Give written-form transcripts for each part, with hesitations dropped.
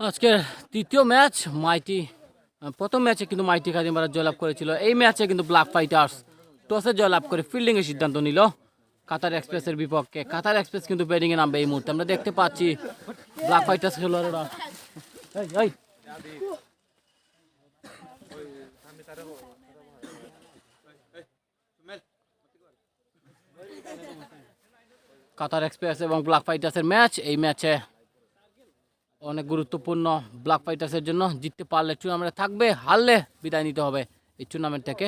আজকের তৃতীয় ম্যাচ মাইটি প্রথম ম্যাচে কিন্তু মাইটি খাদিমবাড়া জয়লাভ করেছিল। এই ম্যাচে কিন্তু ব্ল্যাক ফাইটার্স টসে জয়লাভ করে ফিল্ডিংয়ের সিদ্ধান্ত নিল কাতার এক্সপ্রেসের বিপক্ষে। কাতার এক্সপ্রেস কিন্তু ব্যাটিংয়ে নামবে এই মুহূর্তে। আমরা দেখতে পাচ্ছি ব্ল্যাক ফাইটার্স খেলোয়াড়রা কাতার এক্সপ্রেস এবং ব্ল্যাক ফাইটার্সের ম্যাচ। এই ম্যাচে অনেক গুরুত্বপূর্ণ ব্ল্যাক ফাইটার্সের জন্য। জিততে পারলে টুর্নামেন্টে থাকবে, হারলে বিদায় নিতে হবে এই টুর্নামেন্ট থেকে।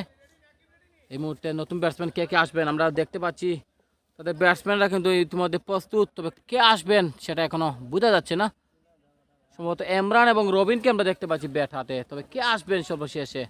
এই মুহূর্তে নতুন ব্যাটসম্যান কে কে আসবেন আমরা দেখতে পাচ্ছি। তাদের ব্যাটসম্যানরা কিন্তু ইতিমধ্যে প্রস্তুত, তবে কে আসবেন সেটা এখনো বোঝা যাচ্ছে না। সম্ভবত ইমরান এবং রবিনকে আমরা দেখতে পাচ্ছি ব্যাট হাতে, তবে কে আসবেন সর্বশেষে।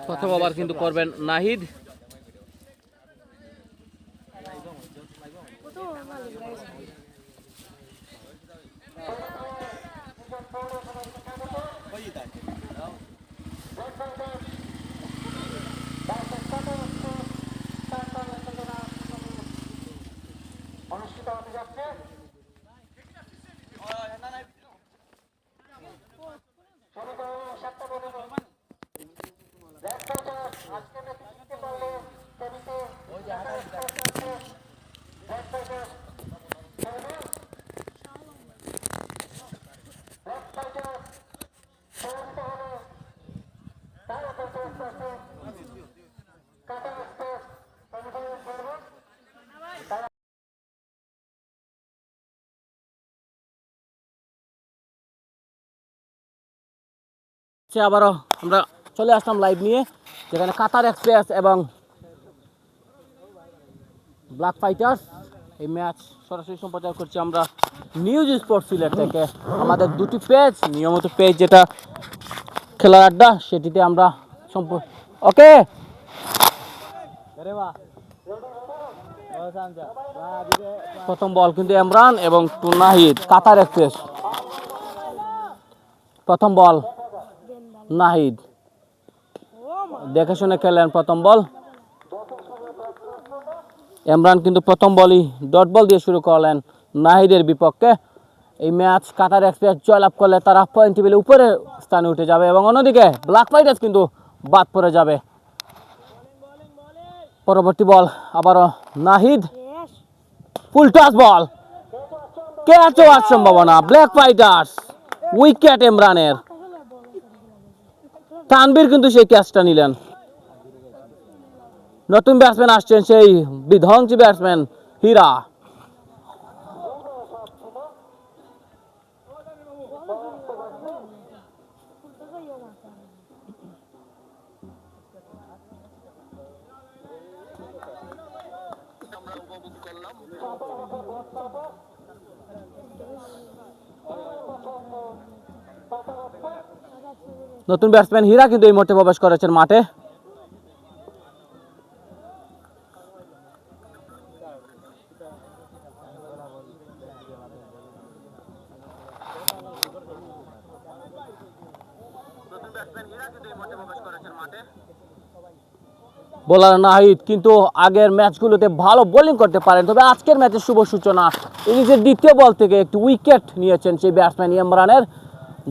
প্রথম ওভার কিন্তু করবেন নাহিদ। আবারও আমরা চলে আসলাম লাইভ নিয়ে, যেখানে কাতার এক্সপ্রেস এবং ব্ল্যাক ফাইটার্স এই ম্যাচ সরাসরি সম্প্রচার করছি আমরা নিউজ স্পোর্টস সিলেট থেকে। আমাদের দুটি পেজ, নিয়মিত পেজ যেটা খেলার আড্ডা, সেটিতে আমরা ওকে প্রথম বল কিন্তু ইমরান এবং নাহিদ। কাতার এক্সপ্রেস প্রথম বল নাহিদ দেখে শুনে খেলেন প্রথম বল। ইমরান কিন্তু প্রথম বলই ডট বল দিয়ে শুরু করলেন নাহিদের বিপক্ষে। এই ম্যাচ কাতার এক্সপ্রেস জয়লাভ করলে তারা পয়েন্ট টেবিলে উপরে স্থানে উঠে যাবে এবং অন্যদিকে ব্ল্যাক ফাইটার্স কিন্তু বাদ পড়ে যাবে। পরবর্তী বল আবারও নাহিদ, ফুল টস বল, ক্যাচ হওয়ার সম্ভাবনা। ব্ল্যাক ফাইটার্স উইকেট ইমরানের। তানভীর কিন্তু সেই ক্যাচটা নিলেন। নতুন ব্যাটসম্যান আসছেন, সেই বিধ্বংসী ব্যাটসম্যান হীরা। নতুন ব্যাটসম্যান হীরা কিন্তু এই মুহূর্তে প্রবেশ করেছেন মাঠে। বোলার নাহিদ কিন্তু আগের ম্যাচগুলোতে ভালো বোলিং করতে পারেন, তবে আজকের ম্যাচের শুভ সূচনা ইনিংসের দ্বিতীয় বল থেকে একটি উইকেট নিয়েছেন সেই ব্যাটসম্যান ইমরানের,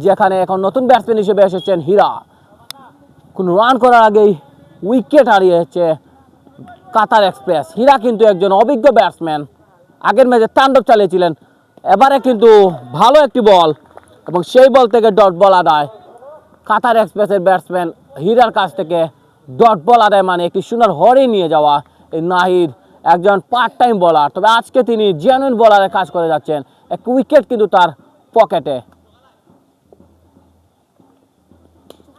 যেখানে এখন নতুন ব্যাটসম্যান হিসেবে এসেছেন হীরা। কোন রান করার আগেই উইকেট হারিয়েছে কাতার এক্সপ্রেস। হীরা কিন্তু একজন অভিজ্ঞ ব্যাটসম্যান, আগের ম্যাচে তাণ্ডব চালিয়েছিলেন। এবারে কিন্তু ভালো একটি বল এবং সেই বল থেকে ডট বল আদায়। কাতার এক্সপ্রেসের ব্যাটসম্যান হীরার কাছ থেকে ডট বল আদায় মানে একটি সোনার হরে নিয়ে যাওয়া। এই নাহিদ একজন পার্ট টাইম বোলার, তবে আজকে তিনি জেনুইন বোলারের কাজ করে যাচ্ছেন। এক উইকেট কিন্তু তার পকেটে।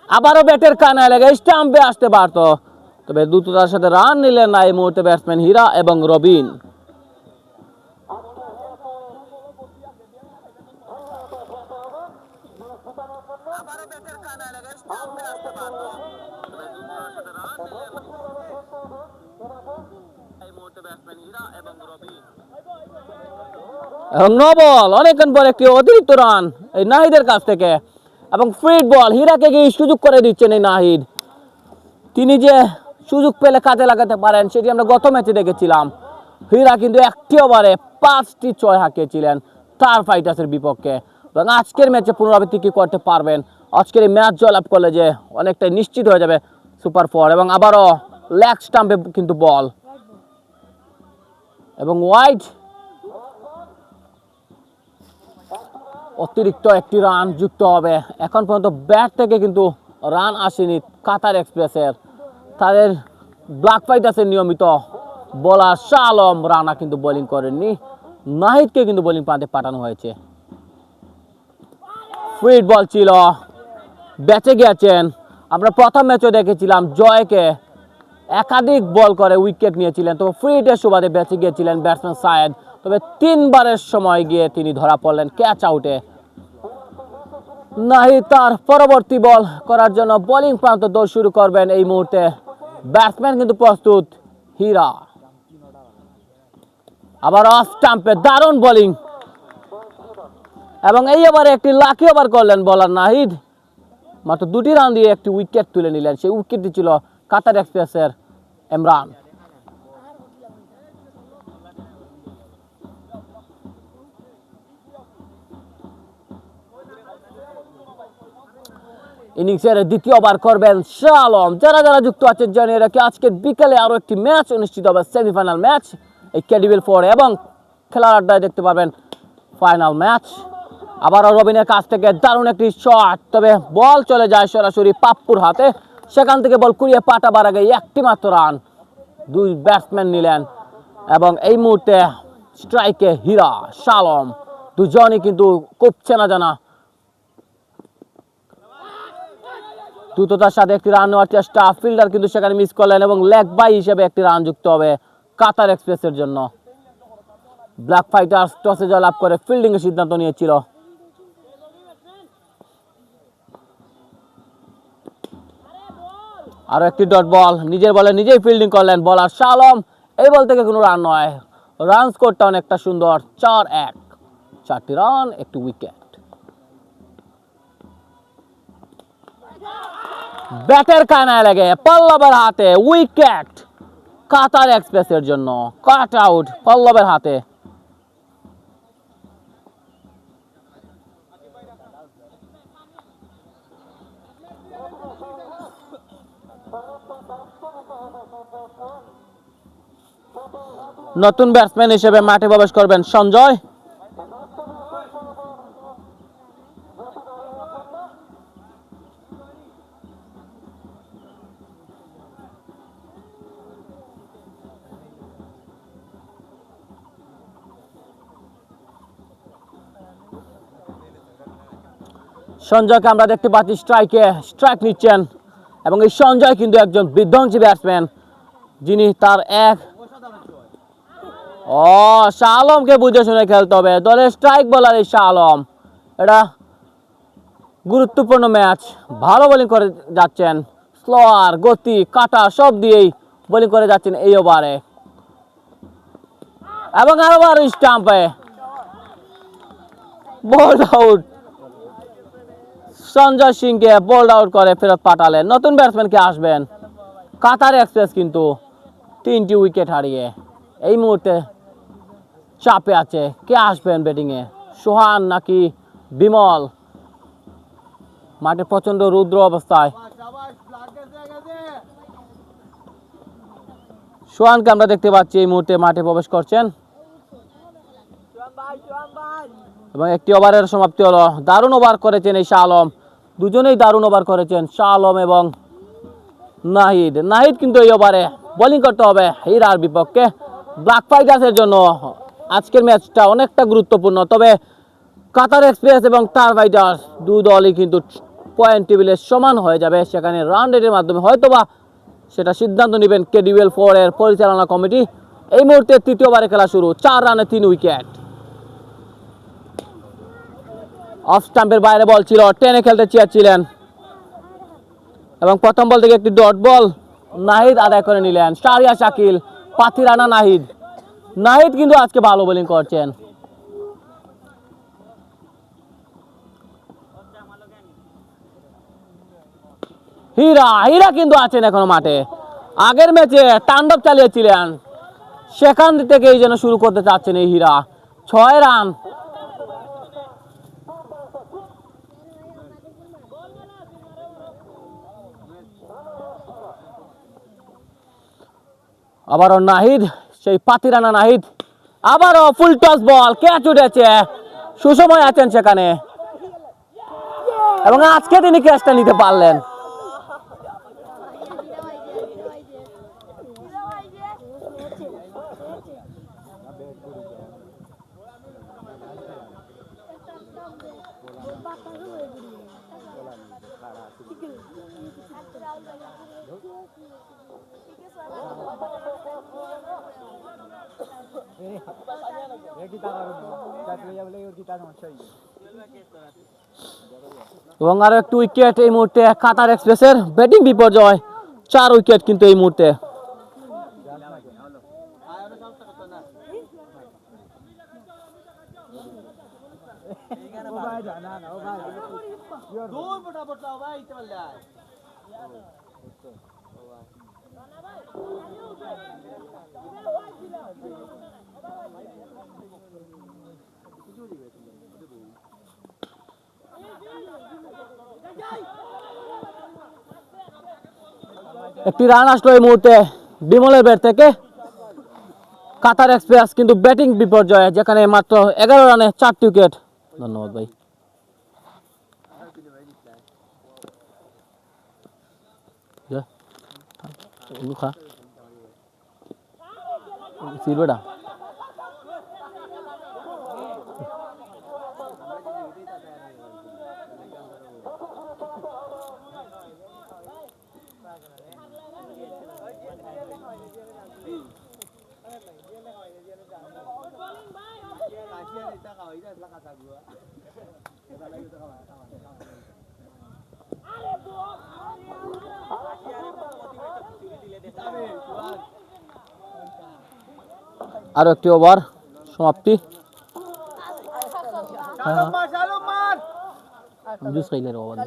আবারও ব্যাটের কানায় লেগে স্টাম্পে আসতে পারত, তবে দ্রুততার সাথে রান নিলেন না এই মুহূর্তে ব্যাটসম্যান হীরা এবং রবিন। এই মুহূর্তে ব্যাটসম্যান হীরা এবং রবি। এবং নো বল, অনেকক্ষণ পর একটি অতিরিক্ত রান এই নাহিদের কাছ থেকে, এবং ফ্রি বল হীরাকে গিয়ে সুযোগ করে দিচ্ছেন এই নাহিদ। তিনি যে সুযোগ পেলে কাজে লাগাতে পারেন সেটি আমরা গত ম্যাচে দেখেছিলাম। হীরা কিন্তু একটি ওভারে 5টি 6 হাঁকিয়েছিলেন স্টার ফাইটার্সের বিপক্ষে, এবং আজকের ম্যাচে পুনরাবৃত্তি কি করতে পারবেন, আজকের এই ম্যাচ জয়লাভ করলে যে অনেকটাই নিশ্চিত হয়ে যাবে সুপার 4। এবং আবারও লেগ স্টাম্পে কিন্তু বল এবং ওয়াইড, অতিরিক্ত একটি রান যুক্ত হবে। এখন পর্যন্ত ব্যাট থেকে কিন্তু রান আসেনি কাতার এক্সপ্রেসের। তাদের ব্ল্যাক ফাইটার্সের নিয়মিত বোলার শাহ আলম রানা কিন্তু বোলিং করেননি, নাহিদকে কিন্তু বোলিং প্রান্তে পাঠানো হয়েছে। ফিট বল ছিল, বেঁচে গেছেন। আমরা প্রথম ম্যাচে দেখেছিলাম জয়কে একাধিক বল করে উইকেট নিয়েছিলেন, তবে ফ্রিটের সুবাদে বেঁচে গিয়েছিলেন ব্যাটসম্যান সায়েদ। তবে 3 বারের সময় গিয়ে তিনি ধরা পড়লেন ক্যাচ আউটে। নাহিদ তার পরবর্তী বল করার জন্য বোলিং প্রান্ত দৌড় শুরু করবেন। এই মুহূর্তে ব্যাটসম্যান কিন্তু প্রস্তুত হীরা। আবার অফ স্টাম্পে দারুণ বোলিং, এবং এই ওভারে একটি লাকি ওভার করলেন বোলার নাহিদ। মাত্র 2টি রান দিয়ে একটি উইকেট তুলে নিলেন। সেই উইকেটটি ছিল কাতার এক্সপ্রেসের ইমরান। ইনিংসের দ্বিতীয় ওভার করবেন শাহ আলম। যারা যারা যুক্ত আছেন জানিয়ে রাখি, আজকের বিকেলে আরো একটি ম্যাচ অনুষ্ঠিত হবে, সেমিফাইনাল ম্যাচ এই কেডিবিএল 4, এবং খেলার আড্ডায় দেখতে পারবেন ফাইনাল ম্যাচ। আবারও রবিনের কাছ থেকে দারুণ একটি শট, তবে বল চলে যায় সরাসরি পাপ্পুর হাতে। সেখান থেকে বল কুড়িয়ে পাঠাবার আগে একটি মাত্র রান 2 ব্যাটসম্যান নিলেন, এবং এই মুহূর্তে স্ট্রাইকে হীরা শাহ আলম, দুজনই কিন্তু খুব চেনা জানা। দ্রুততার সাথে একটি রান নেওয়ার চেষ্টা, ফিল্ডার কিন্তু সেখানে মিস করলেন, এবং লেগ বাই হিসেবে একটি রান যুক্ত হবে কাতার এক্সপ্রেসের জন্য। ব্ল্যাক ফাইটার্স টসে জয়লাভ করে ফিল্ডিং এর সিদ্ধান্ত নিয়েছিল। আরো একটি ডট বল, নিজের বলে নিজেই ফিল্ডিং করলেন বোলার শাহ আলম। এই বল থেকে কোনো রান নয়, রান স্কোরটা অনেকটা সুন্দর, 4-1, 4টি রান, একটি উইকেট। ব্যাটের কানায় লেগে পল্লবের হাতে উইকেট কাতার এক্সপ্রেসের জন্য, কাট আউট পল্লবের হাতে। নতুন ব্যাটসম্যান হিসেবে মাঠে প্রবেশ করবেন সঞ্জয়। সঞ্জয়কে আমরা দেখতে পাচ্ছি স্ট্রাইক নিচ্ছেন, এবং এই সঞ্জয় কিন্তু একজন বিধ্বংসী ব্যাটসম্যান, যিনি তার শাহ আলমকে বুঝে শুনে খেলতে হবে। দলের স্ট্রাইক বোলার এই শাহ আলম। এটা গুরুত্বপূর্ণ ম্যাচ, ভালো বোলিং করে যাচ্ছেন, স্লোয়ার গতি কাটা সব দিয়েই বোলিং করে যাচ্ছেন এই ওভারে, এবং আরো স্টাম্পে বোল্ড আউট। সঞ্জয় সিংকে বোল্ড আউট করে ফেরত পাঠালেন। নতুন ব্যাটসম্যান কে আসবেন কাতার এক্সপ্রেস, কিন্তু 3টি উইকেট হারিয়ে এই মুহূর্তে চাপে আছে। কে আসবেন ব্যাটিংয়ে, সোহান নাকি বিমল? মাঠে প্রচন্ড রুদ্র অবস্থায় সোহানকে আমরা দেখতে পাচ্ছি এই মুহূর্তে মাঠে প্রবেশ করছেন, এবং একটি ওভারের সমাপ্তি হলো। দারুণ ওভার করেছেন এই শাহ আলম, দুজনেই দারুণ ওভার করেছেন শাহ আলম এবং নাহিদ কিন্তু এই ওভারে বোলিং করতে হবে হীরার বিপক্ষে। ব্ল্যাক ফাইটার্সের জন্য আজকের ম্যাচটা অনেকটা গুরুত্বপূর্ণ, তবে কাতার এক্সপ্রেস এবং স্টার ফাইটার্স 2 দলই কিন্তু পয়েন্ট টেবিলে সমান হয়ে যাবে। সেখানে রান রেটের মাধ্যমে হয়তোবা সেটা সিদ্ধান্ত নেবেন কেডিবিএল 4 এর পরিচালনা কমিটি। এই মুহূর্তে 3য় ওভারে খেলা শুরু, 4 রানে 3 উইকেট। অফ স্টাম্পের বাইরে বল ছিল, টেনে খেলতে চেয়েছিলেন, এবং প্রথম বল থেকে একটি ডট বল নাহিদ আদায় করে নিলেন। শাহরিয়ার শাকিল, পাতি রানা নাহিদ কিন্তু আজকে ভালো বোলিং করছেন। হীরা হীরা কিন্তু আছেন এখনো মাঠে। আগের ম্যাচে তাণ্ডব চালিয়েছিলেন, সেখান থেকেই যেন শুরু করতে চাচ্ছেন এই হীরা। 6 রান। আবারও নাহিদ, সেই পাতিরানা নাহিদ, আবারও ফুল টস বল, ক্যাচ উঠেছে, সুসময় আছেন সেখানে এবং আজকে তিনি ক্যাচটা নিতে পারলেন। এবং আরো একটু উইকেট এই মুহূর্তে কাতার এক্সপ্রেসের, ব্যাটিং বিপর্যয়, 4 উইকেট কিন্তু এই মুহূর্তে। একটি রান আসলো এই মুহূর্তে বিমলের ব্যাট থেকে। কাতার এক্সপ্রেস কিন্তু ব্যাটিং বিপর্যয়, যেখানে মাত্র 11 রানে 4টি উইকেট। ধন্যবাদ ভাই। সিলবেটা আরো একটি ওভার সমাপ্তি। জুস খাইলে রে ওভার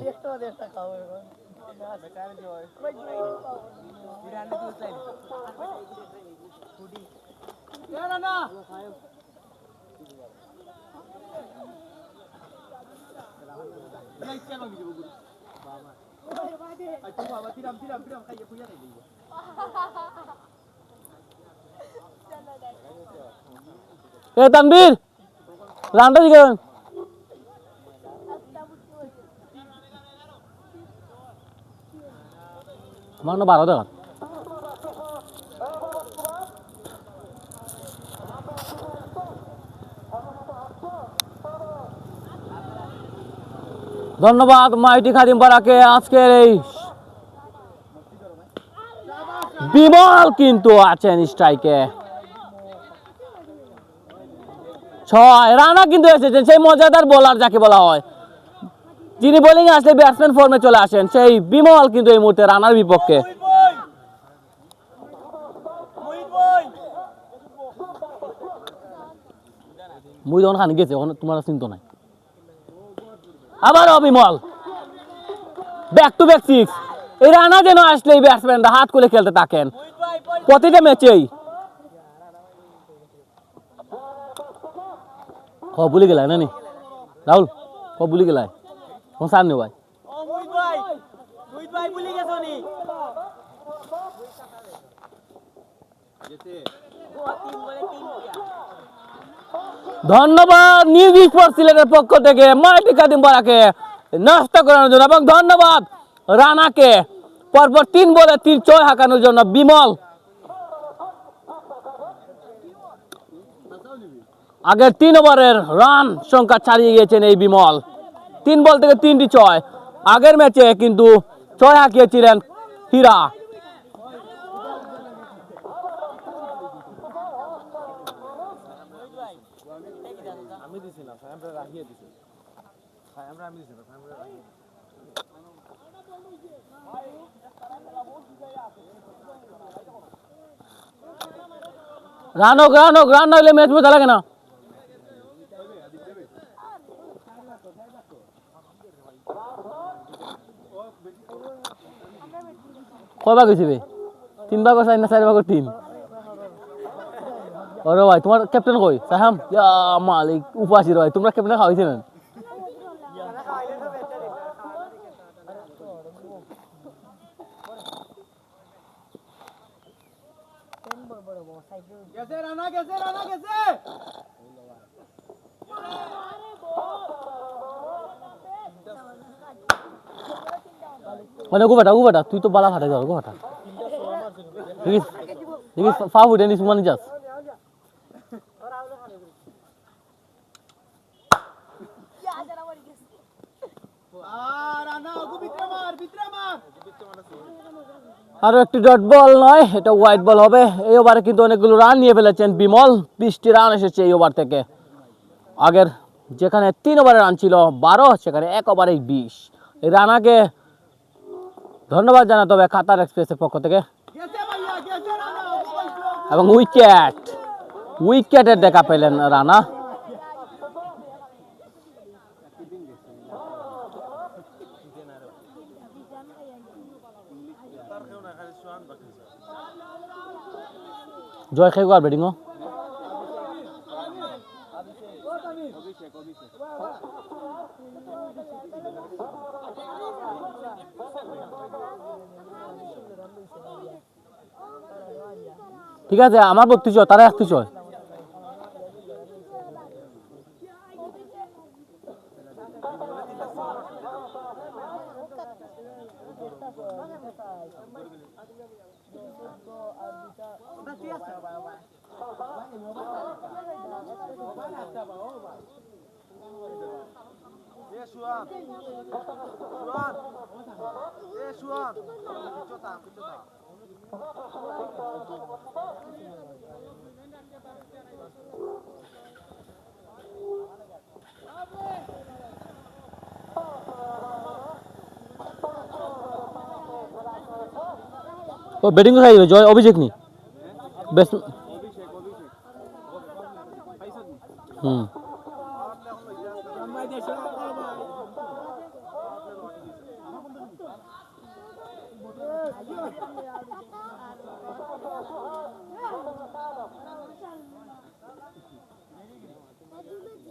এ তানবীর রানটা দিকে আমার না 12 দেখা। ধন্যবাদ মাইটি খাদিম পাড়াকে। আজকের এই বিমল কিন্তু আছেন স্ট্রাইকে। 6 রানা কিন্তু এসেছেন, সেই মজাদার বোলার যাকে বলা হয়, যিনি বোলিং এ আসলে ব্যাটসম্যান ফর্মে চলে আসেন, সেই বিমল কিন্তু এই মুহূর্তে রানার বিপক্ষে। মুই যখন খানি গেছে ওখানে তোমার চিন্তা নাই। আবারও বিমল, ব্যাক টু ব্যাক 6। এই রানা যেন আসলে এই ব্যাটসম্যানরা হাত খুলে খেলতে থাকেন প্রতিটা ম্যাচেই। ভুলে গেলাই না নি রাহুল, ভুলে গেলাই সামনে ভাই। ধন্যবাদ নিউজ স্পোর্টস সিলেটের পক্ষ থেকে মাইটি খাদিম পাড়াকে নষ্ট করানোর জন্য, এবং ধন্যবাদ রানাকে পরপর 3 বলে 3 ছয় হাঁকানোর জন্য। বিমল আগের 3 ওভারের রান সংখ্যা ছাড়িয়ে গিয়েছেন এই বিমল। 3 বল থেকে 3টি 6। আগের ম্যাচে কিন্তু 6 হাঁকিয়েছিলেন হীরা। রান হোক রান না হলে ম্যাচ মজা লাগে না। কয় ভাগ হয়েছে 3 ভাগ 4 না 4 ভাগ 3? ওরে ভাই তোমার ক্যাপ্টেন কই সাহাম ইয়া মালিক উপাসী ভাই তোমরা ক্যাপ্টেন খাওয়াইছেন না গেছে রানা গেছে মানে গুবাটা তুই তো বালা ফাটে যাও গুবাটা দেখিস ফাউ উঠে নিস মানে যাস রানা ওগো ভিতরে মার আরো একটি ডট বল নয় এটা হোয়াইট বল হবে এই ওভারে কিন্তু অনেকগুলো রান নিয়ে ফেলেছেন বিমল 20টি রান এসেছে এই ওভার থেকে আগের যেখানে 3 ওভারে রান ছিল 12 সেখানে 1 ওভারে 20 এই রানাকে ধন্যবাদ জানাতে হবে কাতার এক্সপ্রেসের পক্ষ থেকে এবং উইকেটের দেখা পেলেন রানা জয় খেয়ে আর ব্যাটিং ঠিক আছে আমার 32 তারা 31 ও ব্যাটিং কোথায় যাবে জয় অভিষেক নি বেস্ট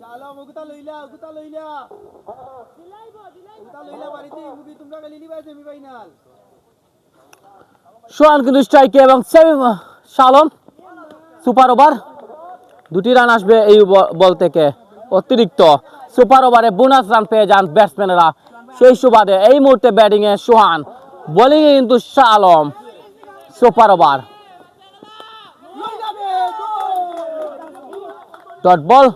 চালো মুগতা লইলা বাড়িতে মুগি তোমরা গলি নিবাই সেমিফাইনাল সোহান কিন্তু স্ট্রাইকে এবং শালম সুপার ওভার 2টি রান আসবে এই বল থেকে অতিরিক্ত সুপার ওভারে বোনাস রান পেয়ে যান ব্যাটসম্যানেরা সেই সুবাদে এই মুহূর্তে ব্যাটিং এ সোহান বোলিং এ কিন্তু শালম super over dot ball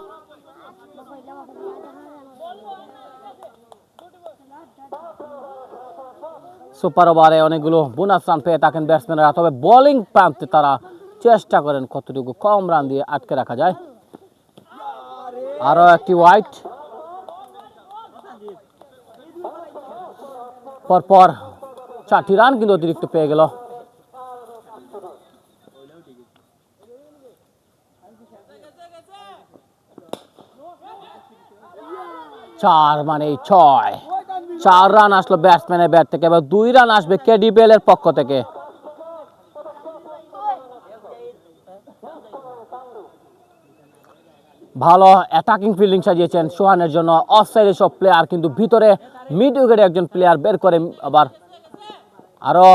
super ওভারে অনেকগুলো বোনাস রান পেয়ে থাকেন ব্যাটসম্যানরা তবে বোলিং প্রান্তে তারা চেষ্টা করেন কতটুকু কম রান দিয়ে আটকে রাখা যায় আরো একটি হোয়াইট পরপর 4টি রান কিন্তু অতিরিক্ত পেয়ে গেল চার মানে 4 রান আসলো ব্যাটসম্যানের ব্যাট থেকে এবার 2 রান আসবে কেডিবিএল এর পক্ষ থেকে ভালো অ্যাটাকিং ফিল্ডিং সাজিয়েছেন সোহানের জন্য অফসাইডে সব প্লেয়ার কিন্তু ভিতরে মিড উইকেটে একজন প্লেয়ার বের করে আবার আরো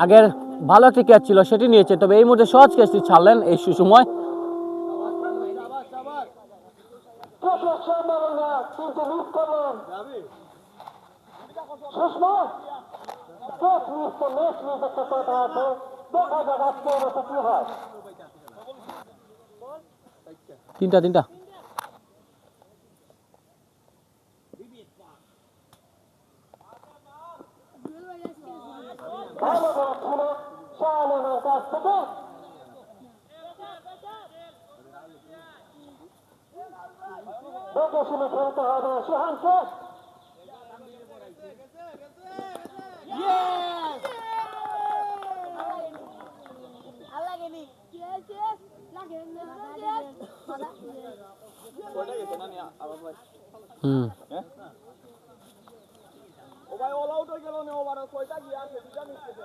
আগের ভালো একটি ক্যাচ ছিল সেটি নিয়েছে তবে এই মুহূর্তে সহজ ক্যাচটি ছাড়লেন এই সুসময় তিনটা দেখে শুনে খেলতে হবে সোহানকে। হুম ও ভাই অল আউট হয়ে গেল না ওভার কয়টা কি আছে দুটা মিস গেছে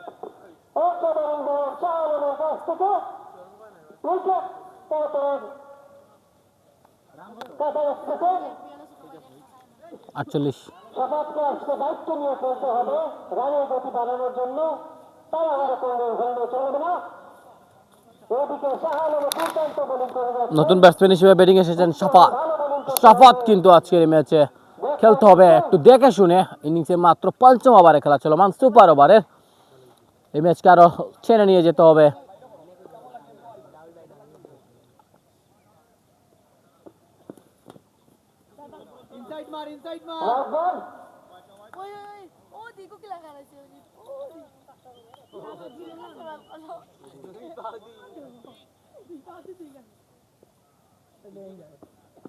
অসাধারণ বল চালানোর কাছ থেকে উইকেট পতন। কাতার এক্সপ্রেসের 48 সবাইকে আজকে দায়িত্ব নিয়ে খেলতে হবে রানের গতি বাড়ানোর জন্য। তাই আমার কোনো হলে চলবে না। ওদিকে শাহালম দুর্দান্ত বোলিং করে যাচ্ছে। নতুন ব্যাটসম্যান হিসেবে ব্যাটিং এসেছেন সাফাত। সাফাত কিন্তু আজকের এই ম্যাচে খেলতে হবে একটু দেখে শুনে। ইনিংসে মাত্র 5ম ওভারে খেলা চলমান, সুপার ওভারের এই ম্যাচকে আরো ছেড়ে নিয়ে যেতে হবে। ইনসাইড মার রাজবান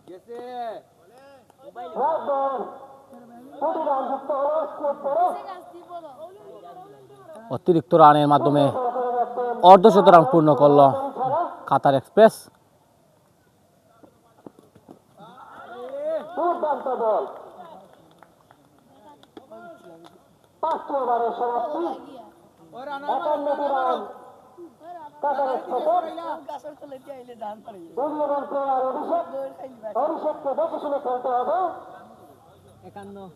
গেছে রাজবান 2টি রান যুক্ত হলো স্কোর করে অতিরিক্ত রানের মাধ্যমে করে যাচ্ছেন অর্ধশত রান পূর্ণ করলো ছাড়া কাতার এক্সপ্রেস। দুর্দান্ত বল। 5টি ওভারের সমাপ্তি। ও রান 51টি রান কাতার এক্সপ্রেসের। উদীয়মান প্লেয়ার অভিষেক। অভিষেককে দেখে শুনে খেলতে হবে। 51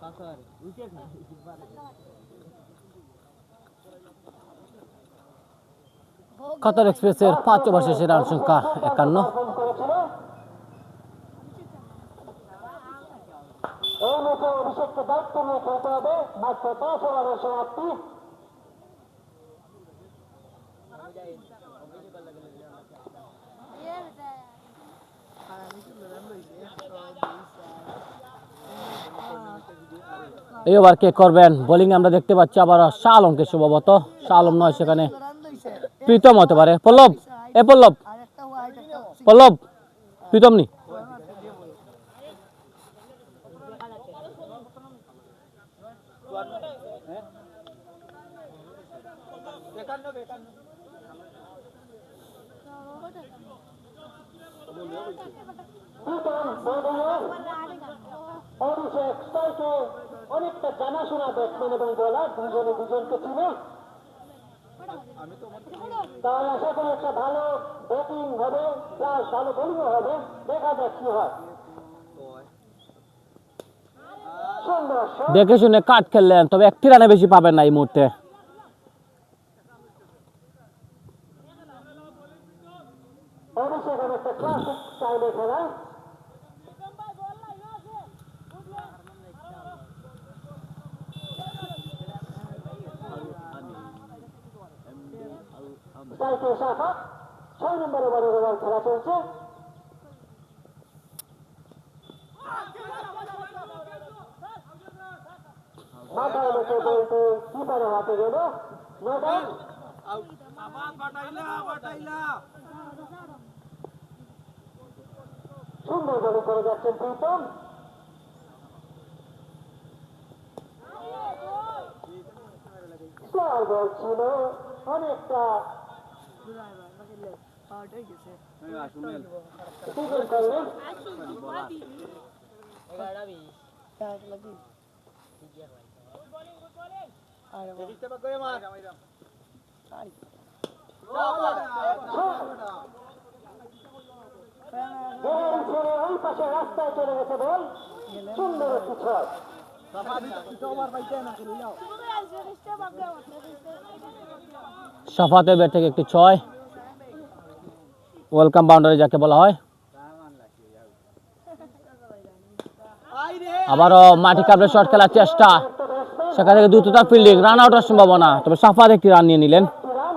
কাতার উইকেট কাতার এক্সপ্রেসের 5 ওভার শেষে রান সংখ্যা 51। অর্জন করেছিল। এই ম্যাচে অভিষেককে দায়িত্ব নিয়ে খেলতে হবে। মাত্র 5 ওভারের সমাপ্তি। এই ওভার কে করবেন বোলিং আমরা দেখতে পাচ্ছি আবার শাহ আলমকে, সম্ভবত শাহ আলম নয়, সেখানে প্রীতম হতে পারে। পল্লব, এ পল্লব, পল্লব প্রীতম নি। অভিষেক স্ট্রাইকে অনেকটা জানাশোনা ব্যাটসম্যান এবং বোলার দুজনে দুজনকে চিনে। তাই আশা করি একটা ভালো ব্যাটিং হবে, প্লাস ভালো বোলিংও হবে। দেখা যাক কি হয়। সুন্দর শট। দেখে শুনে কাট খেললেন, তবে একটি রানে বেশি পাবেন না এই মুহূর্তে। অভিষেক অনেকটা ক্লাসিক স্টাইলে খেলায়। স্ট্রাইকে শাখা 6 নম্বর ওভারের ওভার খেলা চলছে। মাথায় রেখে বলতে কিপারের হাতে গেল। Not out. আবার বাটাইলা সুন্দর বোলিং করে যাচ্ছেন প্রীতম। স্লোয়ার বল ছিল অনেকটা সুযোগ করলেন। ওই পাশে রাস্তায় চলে গেছে বল। সুন্দর একটি ছয়। সাফাতের ব্যাট থেকে একটি 6, ওয়েলকাম বাউন্ডারি যাকে বলা হয়। আবারও মাটি কাপড়ে শট খেলার চেষ্টা, সেখান থেকে দ্রুততার ফিল্ডিং, রান আউটের সম্ভাবনা, তবে সাফাত একটি রান নিয়ে নিলেন। রান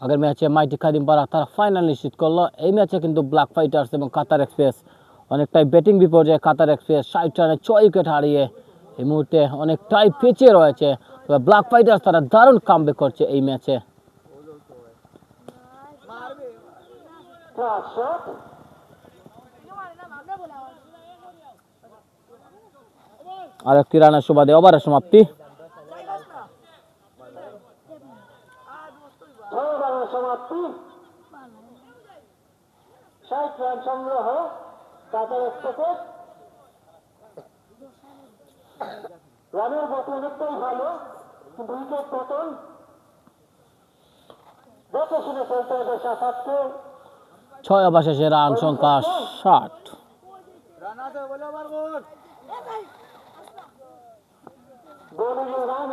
আগের ম্যাচে মাইটি খাদিমপাড়া তারা ফাইনাল নিশ্চিত করলো। এই ম্যাচে কিন্তু ব্ল্যাক ফাইটার্স এবং কাতার এক্সপ্রেস অনেকটাই ব্যাটিং বিপর্যয়ে কাতার এক্সপ্রেস 60 রানে 6 উইকেট হারিয়ে এই মুহূর্তে অনেকটাই পিছিয়ে রয়েছে, তবে ব্ল্যাক ফাইটার্স তারা দারুণ কামব্যাক করছে এই ম্যাচে। ক্লাস শট আর একটি রানের সুবাদে ওভারের সমাপ্তি। 6 রানের সমাপ্তি, 60 রান সংগ্রহ কাতার এক্সপ্রেসের। রানের গতি অনেকটাই ভালো, কিন্তু উইকেট পতন দেখে শুনে খেলতে হবে সাফাতকে। 6 ওভার শেষে রান সংখ্যা 60। রানা তো বলে আমার গোল বোলিং রান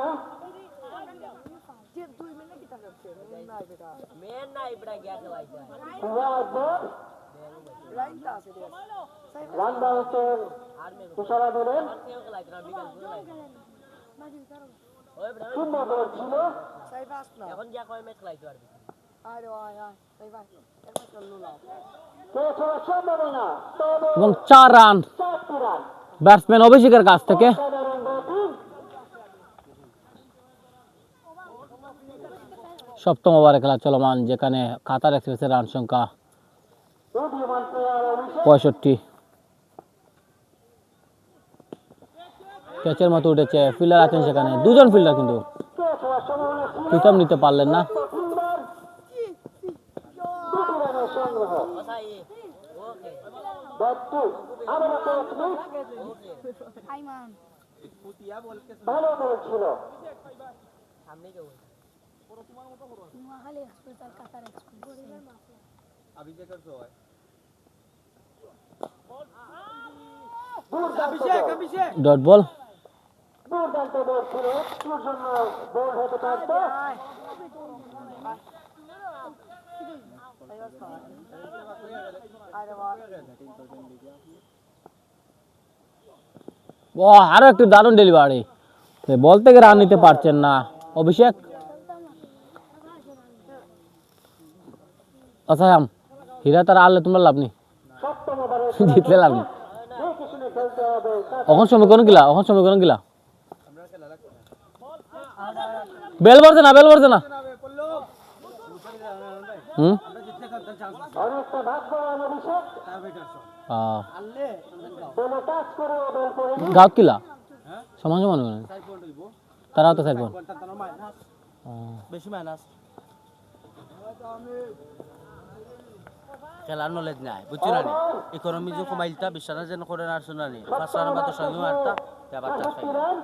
রান বাউন্সের ইশারা দিলেন। সুন্দর বল ছিল, কে ছোড়ার সম্ভাবনা, তবে এবং 4 রান 4টি রান। ব্যাটসম্যান অভিষেকের কাছ থেকে। সাধারণ ব্যাটিং, সপ্তম ওভারে খেলা চলমান, যেখানে কাতার এক্সপ্রেসের রান সংখ্যা উদীয়মান প্লেয়ার অভিষেক 65। ক্যাচের মতো উঠেছে, ফিল্ডার আছেন সেখানে, দুজন ফিল্ডার কিন্তু কে ছোড়ার সম্ভাবনা ছিল, প্রথম নিতে পারলেন না। সুন্দর 2টি রানের সংগ্রহ। ব্যাটটি আবারও ক্যাচ মিস, পুতিয়া বলকে ভালো বল ছিল। অভিষেকের জয় দুর্দান্ত অভিষেক বল, অভিষেক ডট বল। দুর্দান্ত বল ছিল, একটুর জন্য বোল্ড হতে পারত। ও আরো একটু দারুণ ডেলিভারি, বল থেকে রান নিতে পারছেন না অভিষেক। আসাম হীরা তারা আনলে তোমরা লাভ নেই, সপ্তম ওভারে জিতলে লাভ নেই। দেখে শুনে খেলতে হবে। অখন সমীকরণ গিলা, অখন সমীকরণ গিলা। বেল পড়ছে না, বেল পড়ছে না। বললো হুম আমরা জিতলে করতে চান্স অনেকটা ভাগ্যবান অভিষেক, আনলে বলে টাচ করে বেল করেনি। গাঁত কিলা হ্যাঁ সমান সমান সাইড বল হইব তারাও তো সাইড বল। বলটা তো মাইনাস বেশি মাইনাস খেলার নলেজ নাই বুঝছো না ইকোনমি যে কমাইলতা বিশ্বাস যেন করে না শুনা নি পাঁচ রান বা 10 রান মারতা আবার চাষ 65 রান,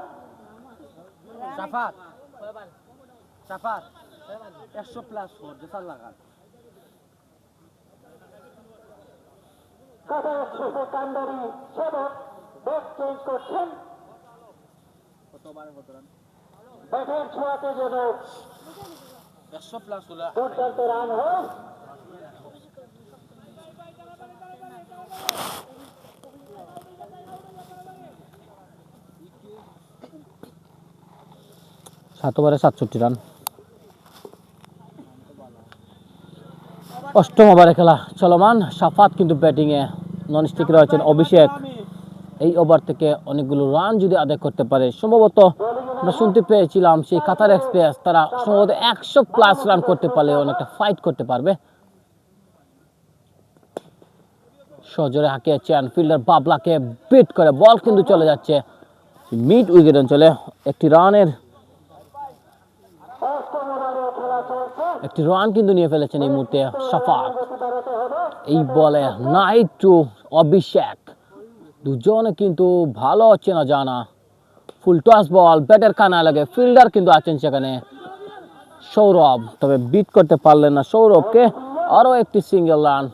সাফাত সাফাত 100 প্লাস ফোর যে চাল লাগা কাতার এক্সপ্রেসের কান্ডারি সেবক ব্যাট চেঞ্জ করছেন। কতবার কত রান ব্যাটের ছোঁয়াতে যেন 100 প্লাস হলো দুর্দান্ত রান হয়। সাত ওভারে 67 রান। অষ্টম ওভারে খেলা চলমান, সাফাত কিন্তু ব্যাটিংয়ে, নন স্টিক রয়েছেন অভিষেক। এই ওভার থেকে অনেকগুলো রান যদি আদায় করতে পারে, সম্ভবত আমরা শুনতে পেয়েছিলাম সেই কাতার এক্সপ্রেস তারা সম্ভবত 100 প্লাস রান করতে পারলে অনেকটা ফাইট করতে পারবে। সজোরে হাঁকিয়েছেন ফিল্ডার বাবলাকে বিট করে, বল কিন্তু চলে যাচ্ছে মিড উইকেট অঞ্চলে। একটি রানের অষ্টম ওভারে খেলা চলছে, একটি রান কিন্তু নিয়ে ফেলেছেন এই মুহূর্তে সাফাত। গতি বাড়াতে হবে। এই বলে নাইট টু অভিষেক, দুজনে কিন্তু ভালো চেনা জানা। ফুল টস বল, ব্যাটের কানা লাগে, ফিল্ডার কিন্তু আছেন সেখানে সৌরভ, তবে বিট করতে পারলেন না সৌরভকে। আরও একটি সিঙ্গেল রান,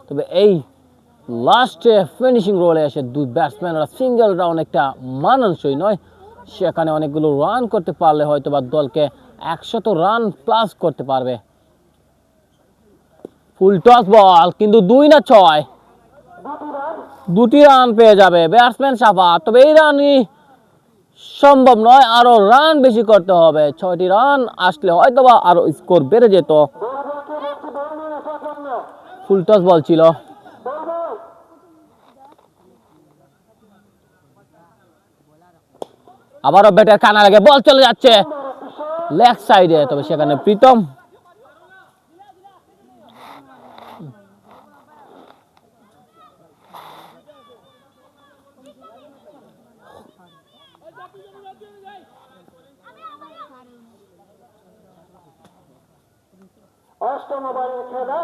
তবে এই লাস্টে ফিনিশিং রোলে এসে দুই ব্যাটসম্যানরা সিঙ্গেল রান একটা মানানসই নয়, সেখানে অনেকগুলো রান করতে পারলে হয়তো বা দলকে 100 রান প্লাস করতে পারবে। ফুল টস বল কিন্তু 2 না 6, 2টি রান পেয়ে যাবে ব্যাটসম্যান সাফাত, তবে এই রানই সম্ভব নয়, আরো রান বেশি করতে হবে। 6টি রান আসলে হয়তো বা আরো স্কোর বেড়ে যেত। বলবকে দেখছি বল নিয়ে আসার জন্য। ফুল টস বল ছিল, বলবো আবারও ব্যাটের কানা লাগে, বল চলে যাচ্ছে লেগ সাইডে, তবে সেখানে প্রীতম অষ্টম ওভারের খেলা।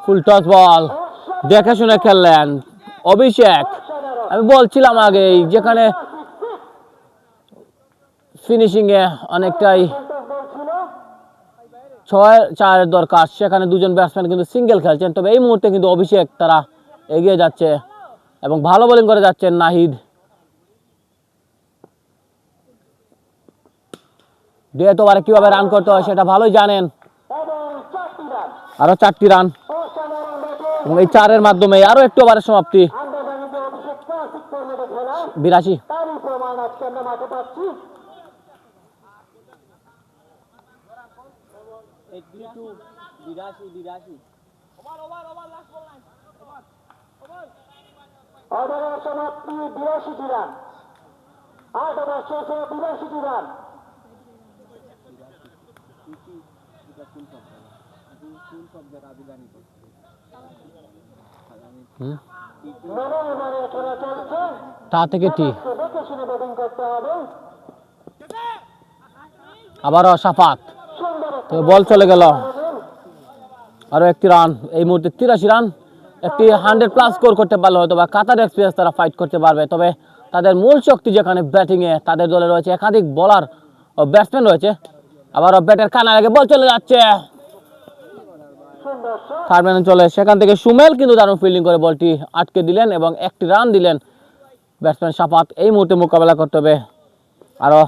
ফুল টস বল দেখে শুনে খেললেন অভিষেক। আমি বলছিলাম আগেই যেখানে ফিনিশিং এ অনেকটাই 6-4 দরকার, সেখানে দুজন ব্যাটসম্যান কিন্তু সিঙ্গেল খেলছেন। তবে এই মুহূর্তে কিন্তু অভিষেক তারা এগিয়ে যাচ্ছে এবং ভালো বোলিং করে যাচ্ছেন নাহিদ। ডেথ ওভারে কিভাবে রান করতে হয় সেটা ভালোই জানেন। আরো 4টি রান এবং এই 4-এর মাধ্যমে আরো একটু ওভারের সমাপ্তি। 82। তারই প্রমাণ আজকে আমরা মাঠে পাচ্ছি। ওভারের সমাপ্তি 82টি রান। 8 ওভার শেষে 82টি রান। নবম ওভারের খেলা চলছে। তা থেকে টি দেখে শুনে ব্যাটিং করতে হবে। আবারও সাফাত, সুন্দর তো বল চলে গেল। আরো একটি রান, এই মুহূর্তে 83 রান। একটি 100+ স্কোর করতে পারলে হয়তো বা কাতার এক্সপ্রেস তারা ফাইট করতে পারবে। তবে তাদের মূল শক্তি যেখানে ব্যাটিংয়ে, তাদের দলে রয়েছে একাধিক বোলার ও ব্যাটসম্যান রয়েছে। আবারও ব্যাটের কানা লাগে, বল চলে যাচ্ছে সুন্দর শট। থার্ড ম্যান চলে, সেখান থেকে সুমেল কিন্তু দারুণ ফিল্ডিং করে বলটি আটকে দিলেন এবং একটি রান দিলেন ব্যাটসম্যান সাফাত। এই মুহূর্তে মোকাবেলা করতে হবে, আরো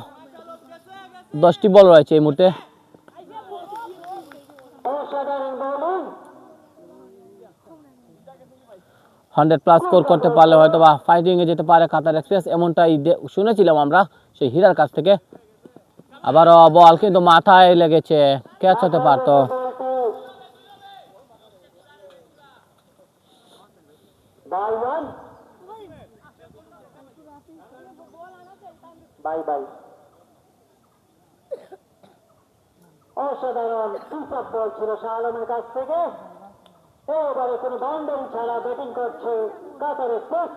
10টি বল রয়েছে এই মুহূর্তে। অসাধারণ বোলিং। 100+ স্কোর করতে পারলে হয়তো বা ফাইটিং এ যেতে পারে কাতার এক্সপ্রেস, এমনটাই শুনেছিলাম আমরা সেই হীরার কাছ থেকে। আবারও বল কিন্তু মাথায় লেগেছে, ক্যাচ হতে পারতো। Bye one. Bye bye. অসাধারণ পিক-আপ বল ছিল শাহ আলমের কাছ থেকে। এবারে কোনো বাউন্ডারি ছাড়া ব্যাটিং করছে কাতার এক্সপ্রেস।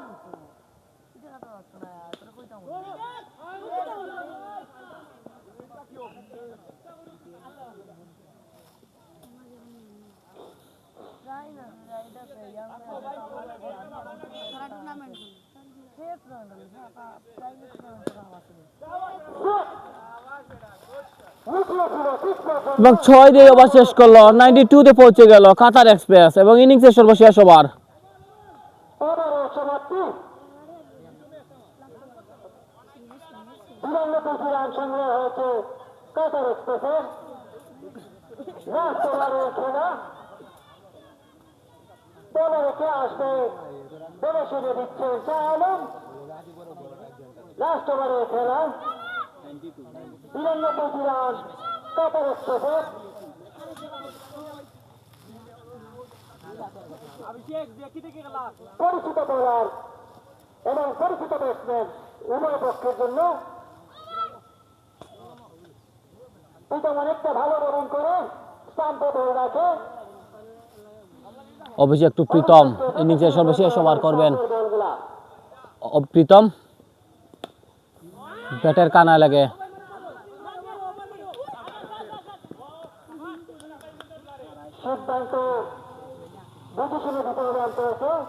এবং 6 দিয়ে ওভার শেষ করলো, 92-তে পৌঁছে গেল কাতার এক্সপ্রেস এবং ইনিংসের সর্বশেষ ওভার। ওভারের সমাপ্তি 92টি রান সংগ্রহ হয়েছে কাতার এক্সপ্রেসের। লাস্ট ওভারের খেলা। বলে রেখে আসবে বলে শুনে দিচ্ছে শাহ আলম। লাস্ট ওভারের খেলা 92টি রান কাতার এক্সপ্রেসের। পরিচিত বোলার এবং পরিচিত ব্যাটসম্যান উভয় পক্ষের জন্য। প্রীতম অনেকটা ভালো বোলিং করে স্টাম্পে ধরে রাখে। অভিষেক টু প্রীতম ইনিংসের সর্বশেষ ওভার করবেন। বলগুলা প্রীতম ব্যাটের কানা লাগে, সিদ্ধান্ত বুঝে শুনে দিতে হবে আন্তর্জাতিক,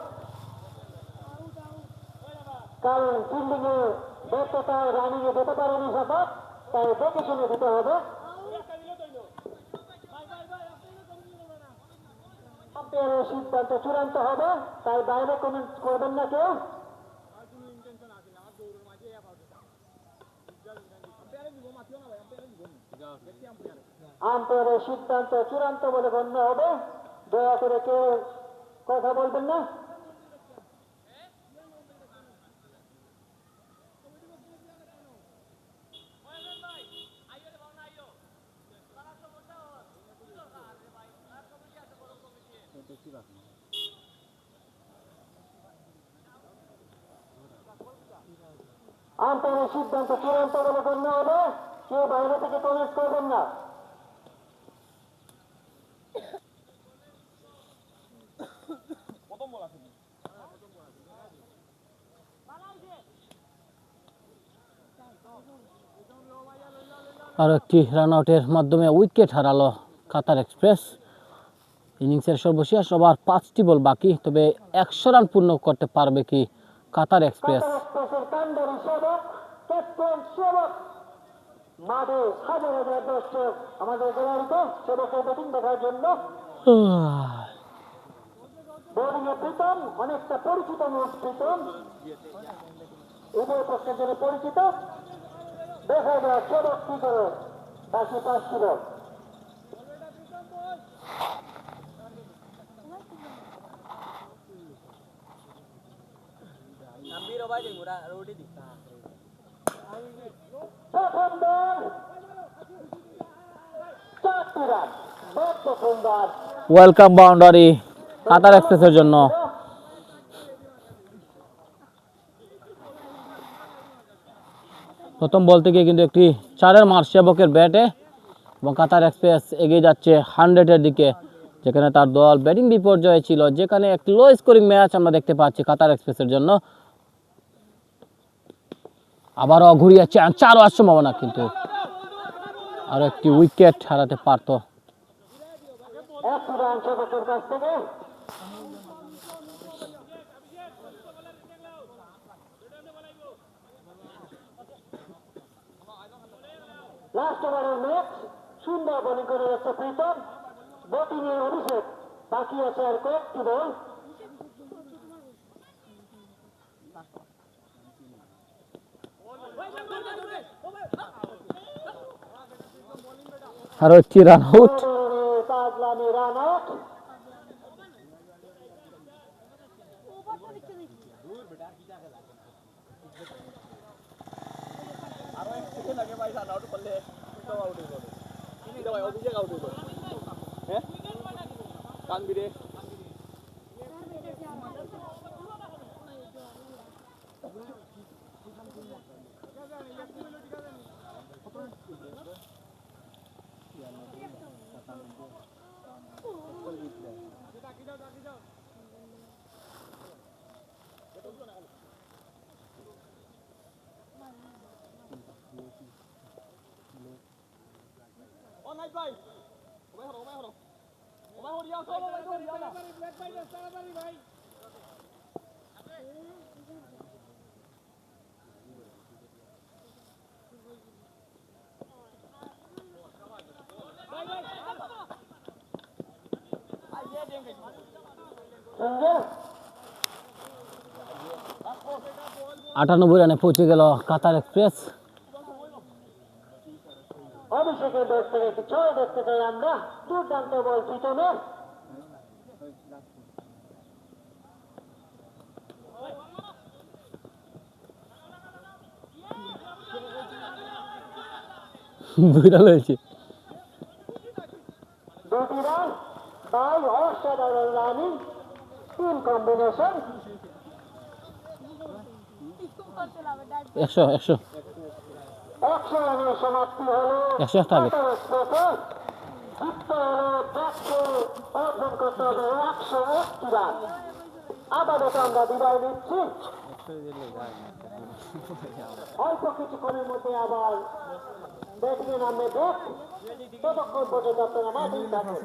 কারণ ফিল্ডিং এ ব্যর্থতায় রানিং এ যেতে পারেনি সাফাত, তাই দেখে শুনে দিতে হবে। আম্পায়ারের সিদ্ধান্ত চূড়ান্ত হবে, তাই বাইরে কমেন্ট করবেন না কেউ। আম্পায়ারের সিদ্ধান্ত চূড়ান্ত বলে গণ্য হবে, দয়া করে কেউ কথা বলবেন না। আম্পায়ারের সিদ্ধান্ত চূড়ান্ত বলে গণ্য হবে। কেউ বাইরে থেকে কমেন্ট করবেন না। আর একটি রান আউটের মাধ্যমে উইকেট হারালো কাতার এক্সপ্রেস। ইনিংসের সর্বশেষ ওভার 5টি বল বাকি, তবে 100 রান পূর্ণ করতে পারবে কি কাতার এক্সপ্রেস? কাতার এক্সপ্রেসের কান্ডারি সেবক ক্যাপ্টেন সেবক, মাঠে হাজার হাজার দর্শক আমাদের গ্যালারিতে সেবকের ব্যাটিং দেখার জন্য। বোলিং এ প্রীতম, অনেকটা পরিচিত মুখ প্রীতম, উভয় পক্ষের জন্য পরিচিত। দেখা যায় সেবক কি করে বাকি 5টি বল। প্রথম বল 4টি রান, প্রথমবার ওয়েলকাম বাউন্ডারি কাতার এক্সপ্রেসের জন্য। প্রথম বল থেকে কিন্তু একটি 4-এর মার সেবকের ব্যাটে, এবং কাতার এক্সপ্রেস এগিয়ে যাচ্ছে 100-এর দিকে, যেখানে তার দল ব্যাটিং বিপর্যয়ে ছিল, যেখানে একটি লো স্কোরিং ম্যাচ আমরা দেখতে পাচ্ছি কাতার এক্সপ্রেসের জন্য। আবারও ঘুরিয়ে চান্স, আরও সম্ভাবনা, কিন্তু আরো একটি উইকেট হারাতে পারত। 1 রান সেবকের কাছ থেকে। লাস্ট ওভারের ম্যাচ, সুন্দর বোলিং করে যাচ্ছে প্রীতম। ব্যাটিং এর অভিষেক, বাকি আছে আর কয়েকটি বল। আরো একটি রান আউট। তাজলামি রান আউট। সিঙ্গেল 98 রানে পৌঁছে গেল কাতার এক্সপ্রেস। অভিষেকের ব্যাট থেকে একটি 6 দেখতে চাই আমরা। দুর্দান্ত বল প্রীতমের। বিড়াল হয়েছে। 2টি রান, বাই অসাধারণ রানিং, টিম কম্বিনেশন। 100 100 রানের সমাপ্তি হলো 101 টার্গেট। কাতার এক্সপ্রেসের। জিততে হলে ব্যাটকে অর্জন করতে হবে 101টি রান। আপাতত আমরা বিদায় নিচ্ছি। অল্প কিছুক্ষণের মধ্যে আবার ব্যাটিংয়ে নামবে ব্যাট। ততক্ষণ পর্যন্ত আপনারা মাঠেই থাকুন।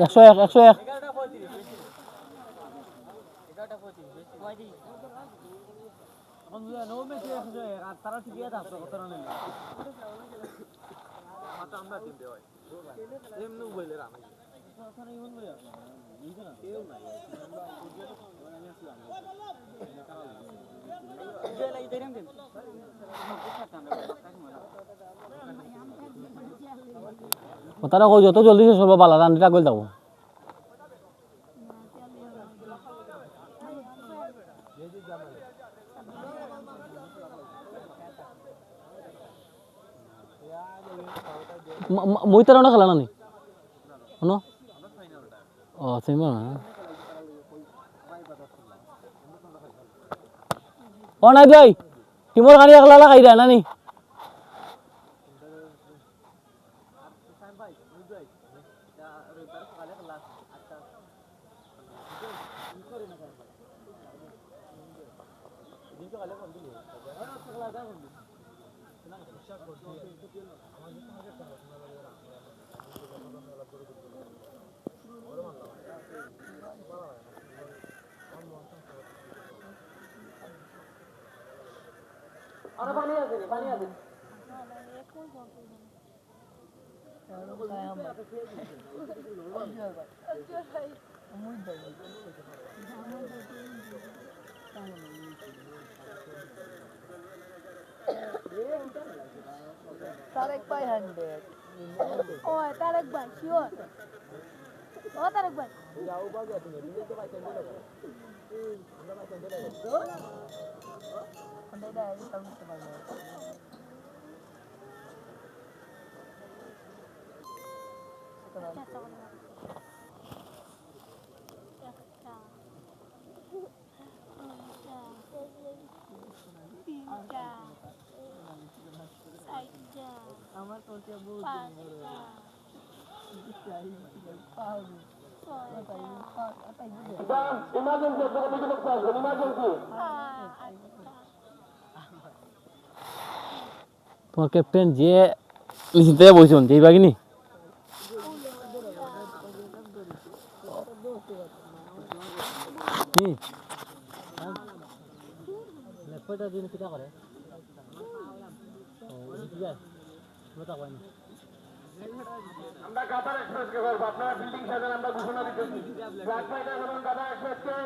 101 101। তারা ঠিকই আছে তারা কই যত জলদি শেষ করবো বালা রান্নাটা করে যাবো মই তারা না খেলা নানি শোনো ও চিনব না ও নাই ভাই টিমর গাড়ি একলা লাগাই দেয় নানি Tarik 500. Oh, tarik ban, sure. Oh, tarik ban. Andai dah, ini tahu kita bangun. আমার তোকে ইমার্জেন্সি ইমার্জেন্সি তোমার ক্যাপ্টেন যে নিশ্চিন্তে বইছুন যেই বাগিনি কি লেপটা দিন কিটা করে আমরা কাতার এক্সপ্রেসকে করবো আপনারা বিল্ডিং সাজান আমরা ঘোষণা দিতেছি ব্ল্যাক ফাইটার এবং কাতার এক্সপ্রেসকে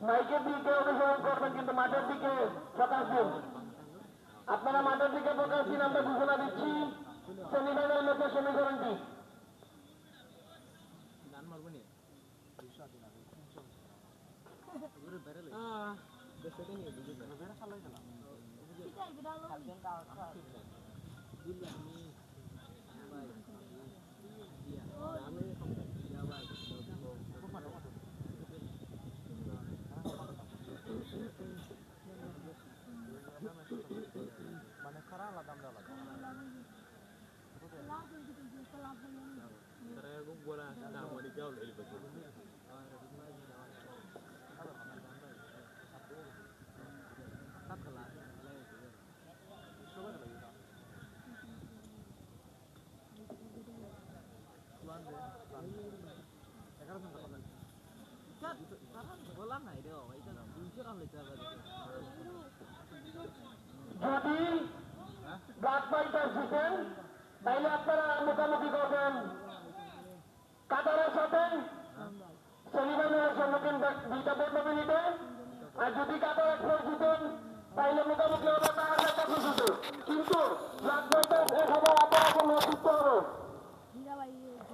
মাইকের দিকে অনুসরণ করবেন কিন্তু মাঠের দিকে ফোকাস দিন আপনারা মাঠের দিকে ফোকাস দিন আমরা ঘোষণা দিচ্ছি সেমিফাইনাল ম্যাচের সমীকরণটি যদি ব্ল্যাক ফাইটার জিতেন তাইলে আপনারা মোকামুখি করবেন কাতারের সাথে সেমিফাইনালের সম্মুখীন দুইটা পর্ণমিনিটে আর যদি কাতার এক্সপ্রেস জিতেন তাইলে মোকামুখি হবে বাংলাদেশ সাথে কিন্তু ব্ল্যাক ফাইটার এখানে আপনার নেতৃত্ব হবে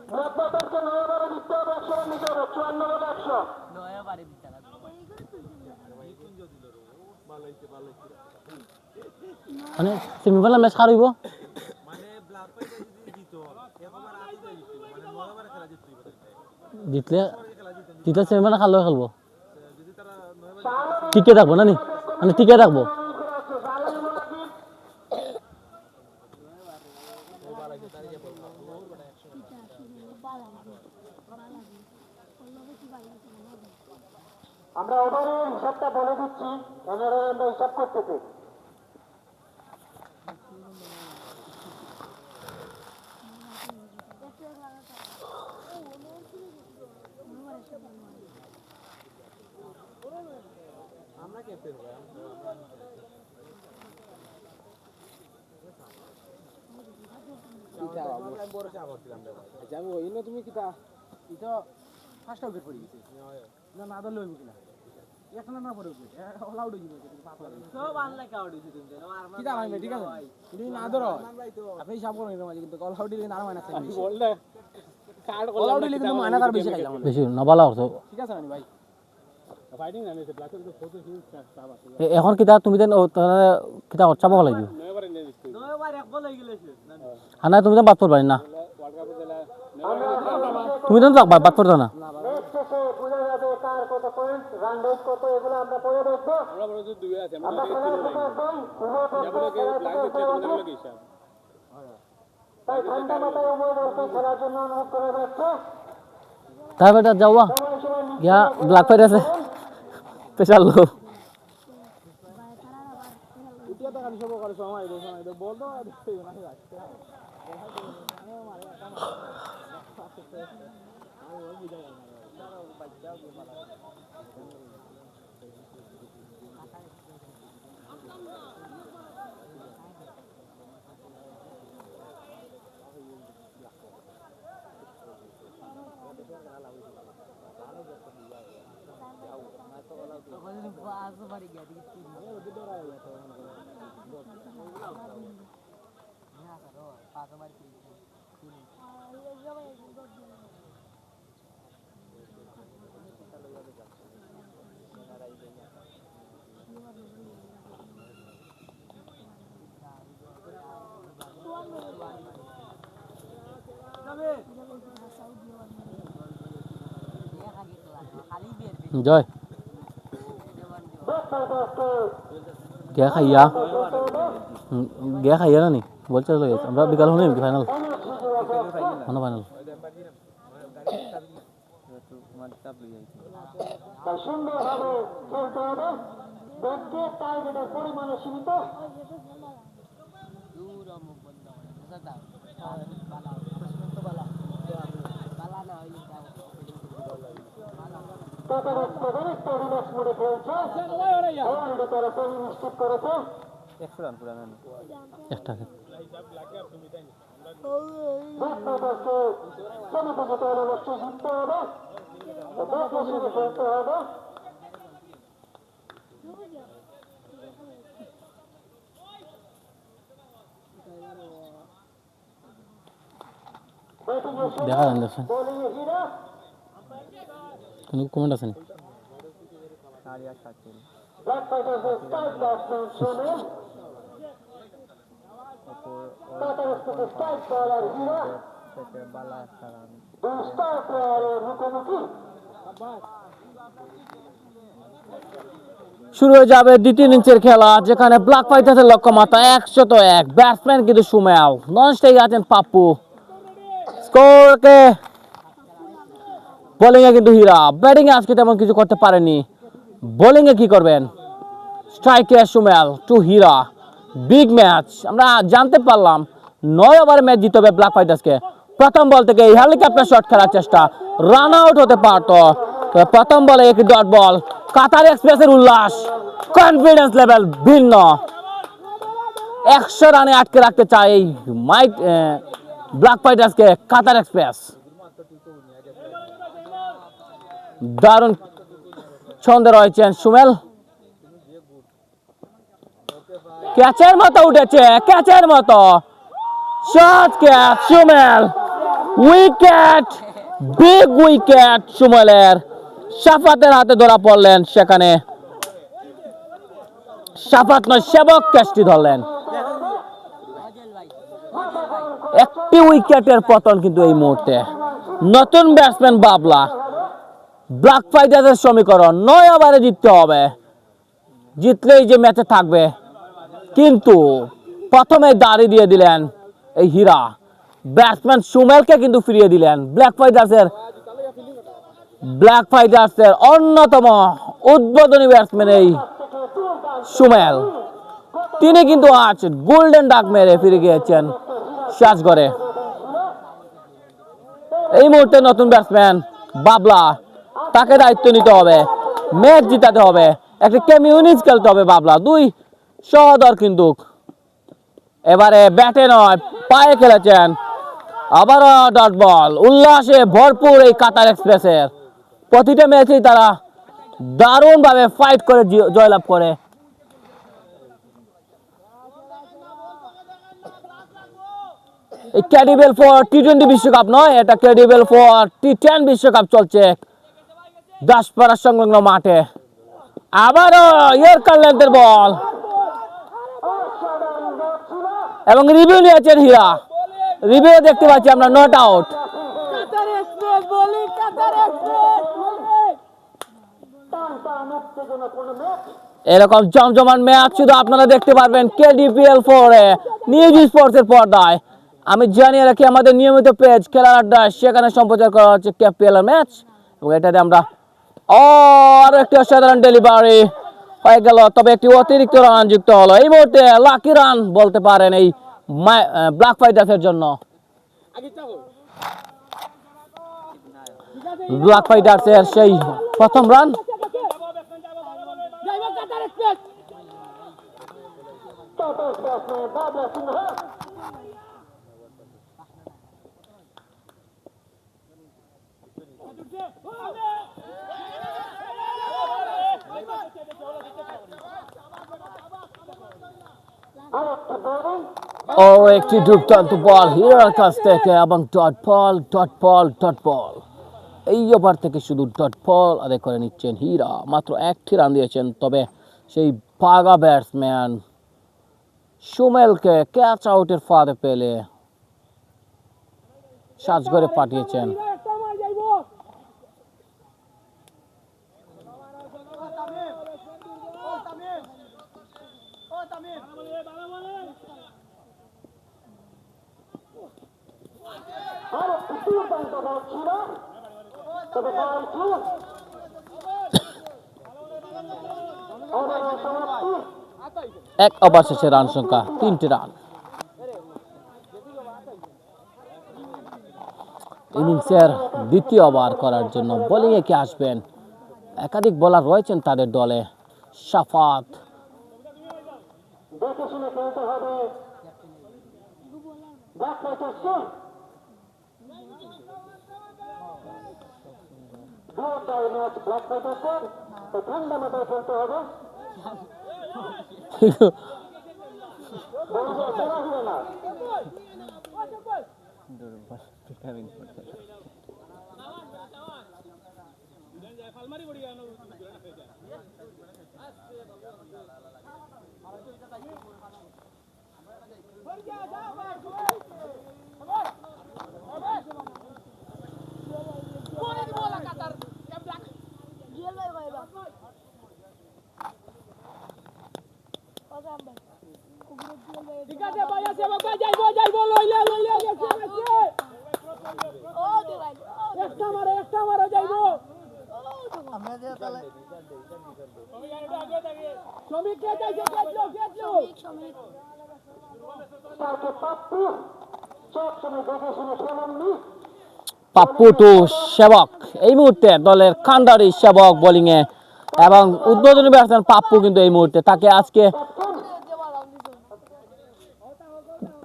ব্ল্যাক ফাইটারকে 9 ওভারে জিততে হবে 100 রান নিতে হবে 54 বলে 100 মানে সেমিফাইনাল ম্যাচ হারিব জিতলে জিতলে সেমিফাইনাল খেলবে খেলবো টিকে থাকবো না নি মানে টিকে থাকবো আমরা ওভারের হিসাবটা বলে দিচ্ছি ওনারা আমরা হিসাব করতেছি যাবো ইনো তুমি কিতা ইতো ফার্স্ট আউট করে গেছে না না দলে হইব কিনা একটা না পড়ে অল আউট হইব সব আনলাইক আউট হইছে তুমি কিতা আনবে ঠিক আছে তুমি না ধরো আপনি হিসাব করুন এর মাঝে কিন্তু অল আউট দিলে আর মাইনাস থাকবে বললে কার্ড অল আউট দিলে কিন্তু মাইনাস আর বেশি খাইলাম বেশি না ভালো হতো ঠিক আছে ভাই ফাইটিং না নিতে ব্ল্যাক তো ফটো হিউজ চাপ আছে এখন কিতা তুমি দেন কিতা চাব লাগিব নয়বার এক বল হই গেছে আনা তুমি দেন বাদ পড়বানি না তুমি দেন বাদ পড়তো না শেষে বোঝা যাবে কার কত পয়েন্ট রান রেট কত এগুলো আমরা পরে দেখবো আমরা বড় যে দুই আছে আমরা খেলার সাথে একদম তাই ঠান্ডা মাথায় উভয় দলকে খেলার জন্য অনুরোধ করা যাচ্ছে তাই বেটা যাওয়া গিয়া ব্ল্যাক ফাইট আছে স্পেশাল লো উঠিয়া তো খালি সব করে সময় দে বল তো না যাচ্ছে জয় গিয়া খাইয়া গিয়া খাইয়া না নি বলছে আমরা বিকাল হলে ফাইনাল ফাইনাল সুন্দরভাবে খেলতে হবে ব্যাটকে টার্গেটের পরিমাণে সীমিত রিল্যাক্স মোডে খেলছে তারা নিশ্চিত করেছে 100 রান পুরা নেন একটা জিততে হবে খেলতে হবে দেখা যান দেখছেন কোনো কমেন্ট আছে নি ব্ল্যাক ফাইটার্সের স্টার ব্যাটসম্যান সুনীল কাতার স্পোর্টসের স্টার বলার হিরা দুই স্টার প্লেয়ারের মুখোমুখি শুরু হয়ে যাবে দ্বিতীয় ইনিংসের খেলা যেখানে ব্ল্যাক ফাইটার্সের লক্ষ্যমাত্রা 101 ব্যাটসম্যান কিন্তু সুমেল নন স্ট্রাইকে আছেন পাপ্পু স্কোরকে বোলিং এ কিন্তু হীরা ব্যাটিং এ আজকে তেমন কিছু করতে পারেনি বোলিং এ কি করবেন স্ট্রাইকে সুমেল টু হীরা বিগ ম্যাচ আমরা জানতে পারলাম 9 ওভারে ম্যাচ জিততে হবে ব্ল্যাক ফাইটার্সকে প্রথম বল থেকে হেলিকপ্টার শট খেলার চেষ্টা রান আউট হতে পারতো প্রথম বলে একটি ডট বল কাতার এক্সপ্রেসের উল্লাস কনফিডেন্স লেভেল ভিন্ন 100 রানে আটকে রাখতে চায় এই ব্ল্যাক ফাইটার্সকে কাতার এক্সপ্রেস দারুণ ছন্দে রয়েছেন সুমেল ক্যাচের মতো উঠেছে ক্যাচের মতো shot catch Sumel wicket big wicket সুমেলের শাফাতের হাতে ধরা পড়লেন সেখানে শাফাত নয় সেবক ক্যাচটি ধরলেন একটি উইকেটের পতন কিন্তু এই মুহূর্তে নতুন ব্যাটসম্যান বাবলা ব্ল্যাক ফাইটার্সের সমীকরণ 9 ওভারে জিততে হবে জিতলেই যে ম্যাচে থাকবে কিন্তু প্রথমে দাঁড়িয়ে দিয়ে দিলেন এই হীরা ব্যাটসম্যান সুমেলকে কিন্তু ফিরিয়ে দিলেন ব্ল্যাক ফাইটার্সের অন্যতম উদ্বোধনী ব্যাটসম্যান এই সুমেল তিনি কিন্তু আজ গোল্ডেন ডাক মেরে ফিরে গিয়েছেন সাজগড়ে এই মুহূর্তে নতুন ব্যাটসম্যান বাবলা তাকে দায়িত্ব নিতে হবে ম্যাচ জিতাতে হবে একটা ক্যামিউনিজ খেলতে হবে বাবলা দুই সহদর কিন্তু এবারে ব্যাটে নয় পায়ে খেলেছেন আবারও ডট বল, উল্লাসে ভরপুর এই কাতার এক্সপ্রেসের। প্রতিটা ম্যাচেই তারা দারুণ ভাবে ফাইট করে জয়লাভ করে। এই ক্যাডিবেল ফর টি-20 বিশ্বকাপ নয়, এটা ক্যাডিবেল ফর টি10 বিশ্বকাপ চলছে দাসপাড়া সংলগ্ন মাঠে। আবারও ইয়র্কার লেন্থের বল এবং রিভিউ নিয়েছেন হীরা। রিভিউ দেখতে পাচ্ছি আমরা, not out. Qatar express bowling, Qatar express এরকম জমজমান ম্যাচ শুধু আপনারা দেখতে পারবেন কেডিপিএল 4 এ নিউজ স্পোর্টসের পর্দায়। আমি জানিয়ে রাখি আমাদের নিয়মিত পেজ খেলার আড্ডা, সেখানে সম্প্রচার করা হচ্ছে কেপিএল এর ম্যাচ এবং এটাতে আমরা আরো একটি অসাধারণ ডেলিভারি হয়ে গেল, তবে একটি অতিরিক্ত রান যুক্ত হলো। এই মুহূর্তে লাকি রান বলতে পারেন এই ব্ল্যাক ফাইটার্সের জন্য। ব্ল্যাক ফাইটার্সের সেই প্রথম রান। ও একটি দুর্দান্ত বল হীরার কাছ থেকে এবং dot ball, dot ball, dot ball. এই ওভার থেকে শুধু ডট বল আদায় করে নিচ্ছেন হীরা। মাত্র একটি রান দিয়েছেন, তবে সেই পাগা ব্যাটসম্যান সুমেলকে ক্যাচ আউটের ফাঁদে পেলে সাজ করে পাঠিয়েছেন। এক ওভার শেষে রান সংখ্যা 3টি রান। ইনিংসের দ্বিতীয় ওভার করার জন্য বোলিংয়ে কে আসবেন? একাধিক বোলার রয়েছেন তাদের দলে। শাফাত, দেখে শুনে খেলতে হবে। ব্ল্যাক ফাইটার্সকে ম্যাচ ব্ল্যাক ফাইটার্সের তো ঠান্ডা মাথায় খেলতে হবে। না ঠিক আছে ভাই, আছে বাবা, যাইবো লইলে একটা মারো যাইবো। আমরা যে তাহলে শ্রমিক কে যাইছে, কেটলো শ্রমিক তারপর পাপ্পু সব সময় দেখে শুনে শোনাননি। পাপ্পু টু সেবক এই মুহূর্তে দলের কান্ডারি সেবক বোলিংয়ে এবং উদ্বোধনী ব্যাটসম্যান পাপ্পু কিন্তু এই মুহূর্তে তাকে আজকে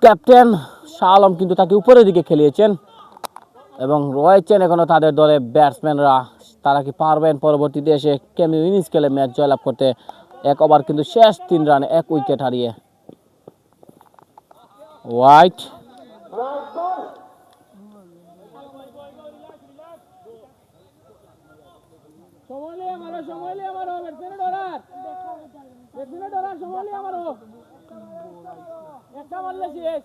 ক্যাপ্টেন শাহ আলম কিন্তু তাকে উপরের দিকে খেলিয়েছেন এবং রয়েছেন এখনো তাদের দলে ব্যাটসম্যানরা। তারা কি পারবেন পরবর্তীতে এসে ক্যামিও ইনিংস খেলে ম্যাচ জয়লাভ করতে? এক ওভার কিন্তু শেষ 3 রানে 1 উইকেট হারিয়ে। হোয়াইট সময় লিয়ে মারো ব্যাটসম্যান ডরার সময় লিয়ে মারো, একটা মারলে শেষ।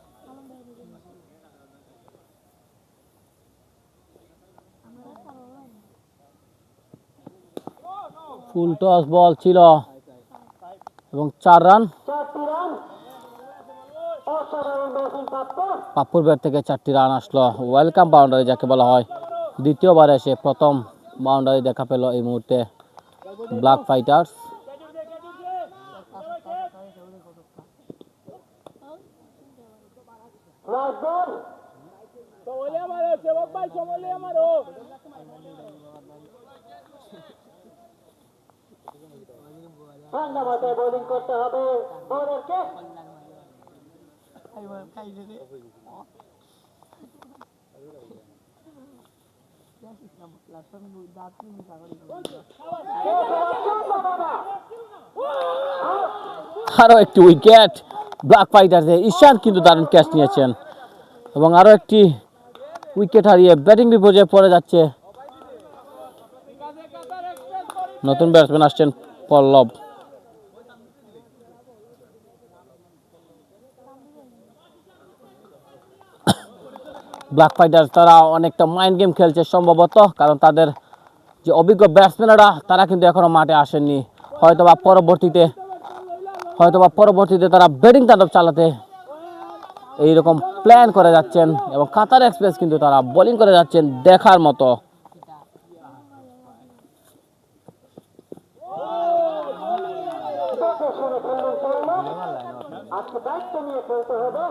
ফুল টস বল ছিল এবং 4 রান। 4টি রান, অসাধারণ ব্যাটিং পাপ্পু। পাপ্পুর ব্যাট থেকে 4টি রান আসলো। ওয়েলকাম বাউন্ডারি যাকে বলা হয়। দ্বিতীয়বার এসে প্রথম বাউন্ডারি দেখা পেল এই মুহূর্তে ব্ল্যাক ফাইটার্স। সময় লিয়ে মারো সেবক ভাই, সময় লিয়ে মারো। ঠান্ডা মাথায় বোলিং করতে হবে বোলারকে। আরো একটি উইকেট ব্ল্যাক ফাইটার্সে। ঈশান কিন্তু দারুণ ক্যাচ নিয়েছেন এবং আরো একটি উইকেট হারিয়ে ব্যাটিং বিপর্যয়ে পড়ে যাচ্ছে। নতুন ব্যাটসম্যান আসছেন পল্লব। ব্ল্যাক ফাইটার্স তারা অনেকটা মাইন্ড গেম খেলছে সম্ভবত, কারণ তাদের যে অভিজ্ঞ ব্যাটসম্যানরা তারা কিন্তু এখনো মাঠে আসেননি। হয়তোবা পরবর্তীতে তারা ব্যাটিং তাণ্ডব চালাতে এইরকম প্ল্যান করে যাচ্ছেন এবং কাতার এক্সপ্রেস কিন্তু তারা বোলিং করে যাচ্ছেন দেখার মতো। আজকে দায়িত্ব নিয়ে খেলতে হবে,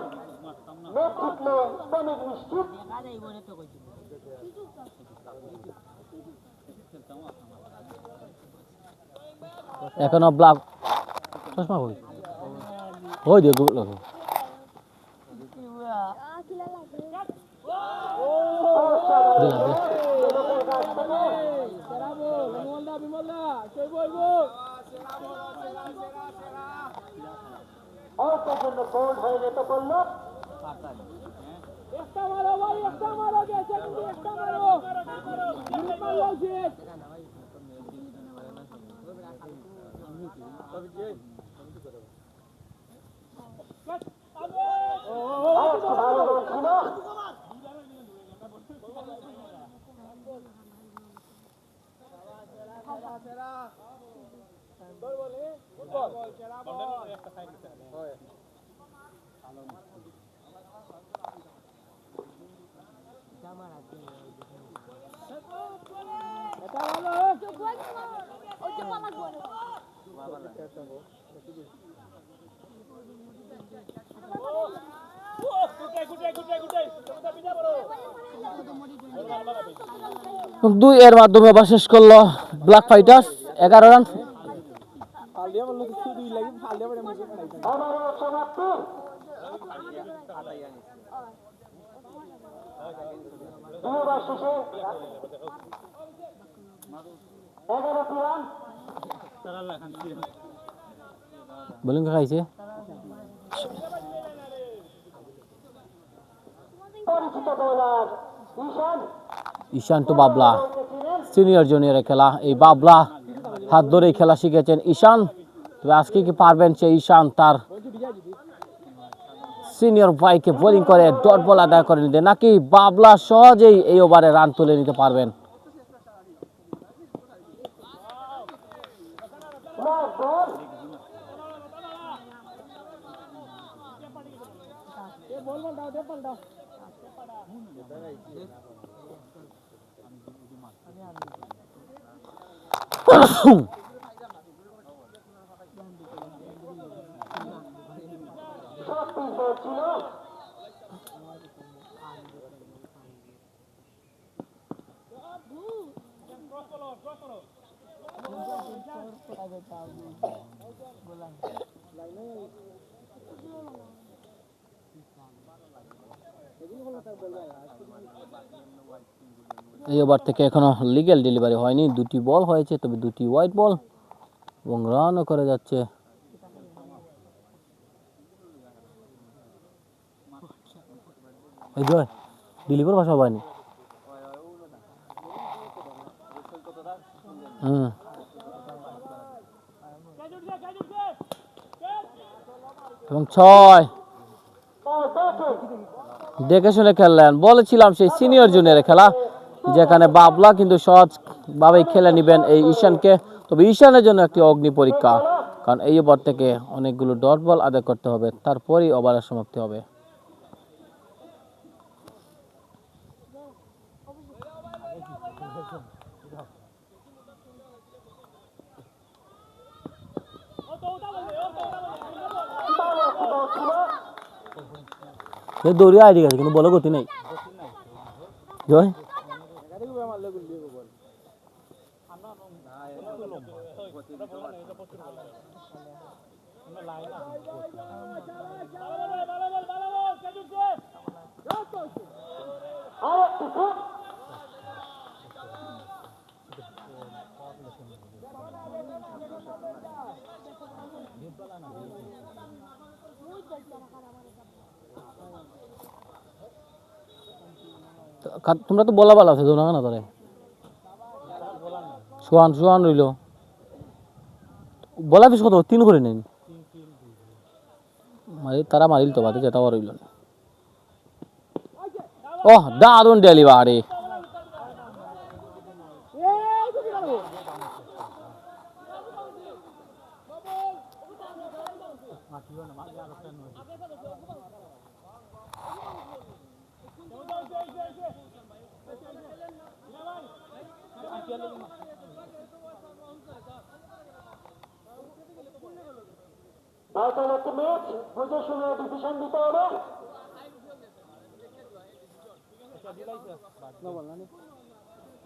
ম্যাচ জিতলে শ্রমিক নিশ্চিত। এখনো ব্ল্যাক চশমা কই ওই দিয়ে গুলো অল্পের জন্য বোল্ড হয়ে যেতে বললো। একটা মারো ভাই, একটা মারো, গেছে কিন্তু একটা মারো। ভালো বল ছিল। দুই এর মাধ্যমে আবার শেষ করলো ব্ল্যাক ফাইটার্স 11 রান। আবারও সমাপ্তি। দুই ওভার শেষে 11টি রান। বোলিং খাইছে পরিচিত বোলার ঈশান। ঈশান টু বাবলা, সিনিয়র জুনিয়রের খেলা। এই বাবলা হাত ধরেই খেলা শিখেছেন ঈশান। তবে আজকে কি পারবেন সেই ঈশান তার সিনিয়র ভাইকে বোলিং করে ডট বল আদায় করে নিতে, নাকি বাবলা সহজেই এই ওভারে রান তুলে নিতে পারবেন? এই ওভার থেকে এখনো লিগ্যাল ডেলিভারি হয়নি। দুটি বল হয়েছে, তবে দুটি হোয়াইট বল এবং রানও করে যাচ্ছে। এই জয় ডেলিভার ভাষা হয়নি। এবং 6 দেখে শুনে খেললেন। বলেছিলাম সেই সিনিয়র জুনিয়রের খেলা, যেখানে বাবলা কিন্তু সহজভাবেই খেলে নেবেন এই ঈশানকে। তবে ঈশানের জন্য একটি অগ্নি পরীক্ষা, কারণ এই ওভার থেকে অনেকগুলো ডট বল আদায় করতে হবে, তারপরেই ওভারের সমাপ্তি হবে। দৌড়িয়ে আইডি গেছে, কিন্তু বলো গতি নেই। জয় তোমরা তো বলা ভালো আছে তো না তোরে সোহান রইল বলা পিস কত 3 করে নেন মারি তারা মারিল তো বাদে যেটা রইল ওহ দারুণ ডেলিভারি ভারতের একটি ম্যাচ বুঝে শুনে ডিসিশন দিতে হবে।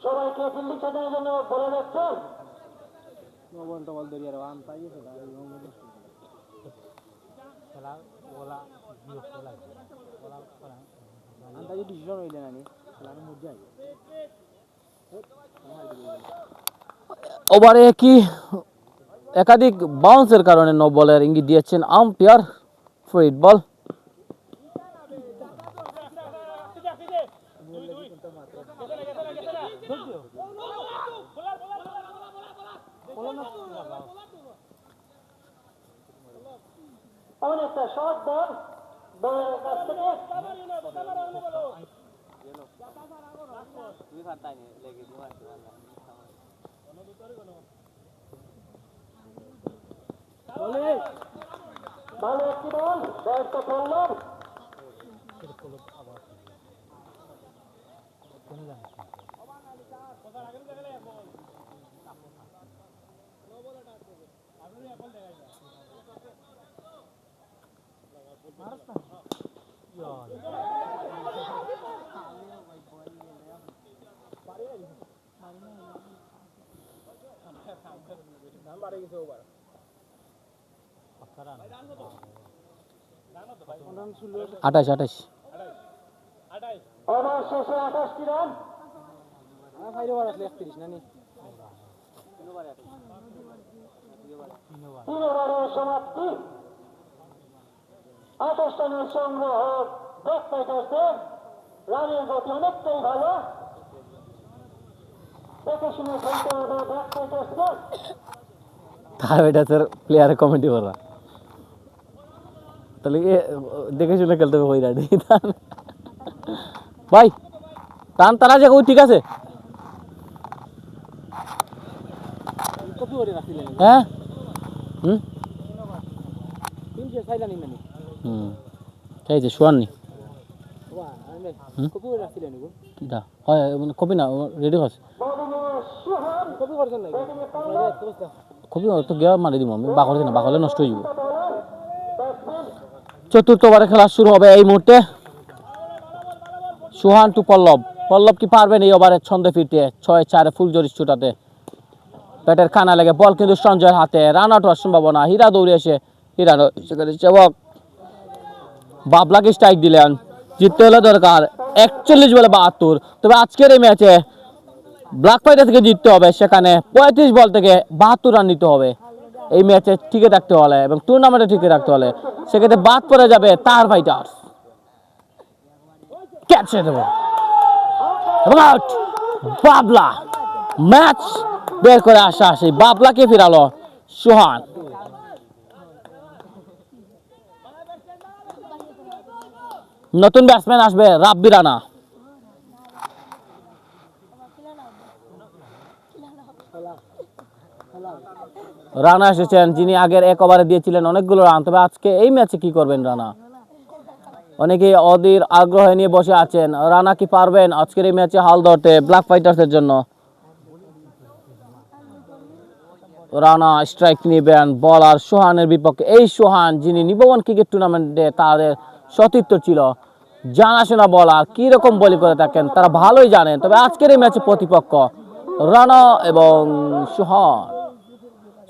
সবাইকে ফিল্ডিং সাজানোর জন্য বলে যাচ্ছে ওভারে কি একাধিক বাউন্সের কারণে নো বলের ইঙ্গিত দিয়েছেন আম্পায়ার ফ্রি বল অনেকটা শর্ট বল বলের কাছ থেকে ভালো একটি বল ব্যাটটা পড়ল আঠাশ ওভার শেষে 28টি রান। 3 ওভারের সমাপ্তি 28 রানের সংগ্রহ ব্ল্যাক ফাইটার্সের। রানের গতি অনেকটাই ভালো, দেখে শুনে খেলতে হবে ব্ল্যাক ফাইটার্সকে। তার এটা স্যার প্লেয়ারের কমেন্টি করা তাহলে দেখে শুনে খেলতে হবে ওই রাডি ভাই টান তারা যে ঠিক আছে হ্যাঁ এই যে শোয়াননি কিটা হয় কপি না রেডি আছে কপি তো গিয়া মারি দিব আমি বাকলে না বাকলে নষ্ট হয়ে যাব। চতুর্থ ওভারে খেলা শুরু হবে এই মুহূর্তে। সোহান টু পল্লব কি পারবেন এই ওভারে ছন্দে ফিরতে 6-4 ফুলজরি ছুটাতে ব্যাটের কানা লেগে বল কিন্তু সঞ্জয়ের হাতে রান আউট হওয়ার সম্ভাবনা। হীরা দৌড়ে এসে সেবক বাবলাকে স্ট্রাইক দিলেন। জিততে হলে দরকার 41 বলে 72। তবে আজকের এই ম্যাচে ব্ল্যাক ফাইটার থেকে জিততে হবে, সেখানে 35 বল থেকে 72 রান নিতে হবে এই ম্যাচে টিকে থাকতে হলে এবং টুর্নামেন্টে টিকে থাকতে হলে। সেক্ষেত্রে বাদ পড়ে যাবে তার ফাইটার্স। ক্যাচ দেব এবং আউট। বাবলা ম্যাচ বের করে আসা সেই বাবলাকে ফিরালো সোহান। নতুন ব্যাটসম্যান আসবে রাব্বি রানা। রানা এসেছেন যিনি আগের 1 ওভারে দিয়েছিলেন অনেকগুলো রান। তবে আজকে এই ম্যাচে কি করবেন রানা? অনেকে অধীর আগ্রহ নিয়ে বসে আছেন। রানা কি পারবেন আজকের এই ম্যাচে হাল ধরতে ব্ল্যাক ফাইটার্সের জন্য? রানা স্ট্রাইক নেবেন বলার সোহানের বিপক্ষে। এই সোহান যিনি নিবন ক্রিকেট টুর্নামেন্টে তাদের সতীর্থ ছিল, জানাশোনা বলার কি রকম বলি করে থাকেন তারা ভালোই জানেন। তবে আজকের এই ম্যাচে প্রতিপক্ষ রানা এবং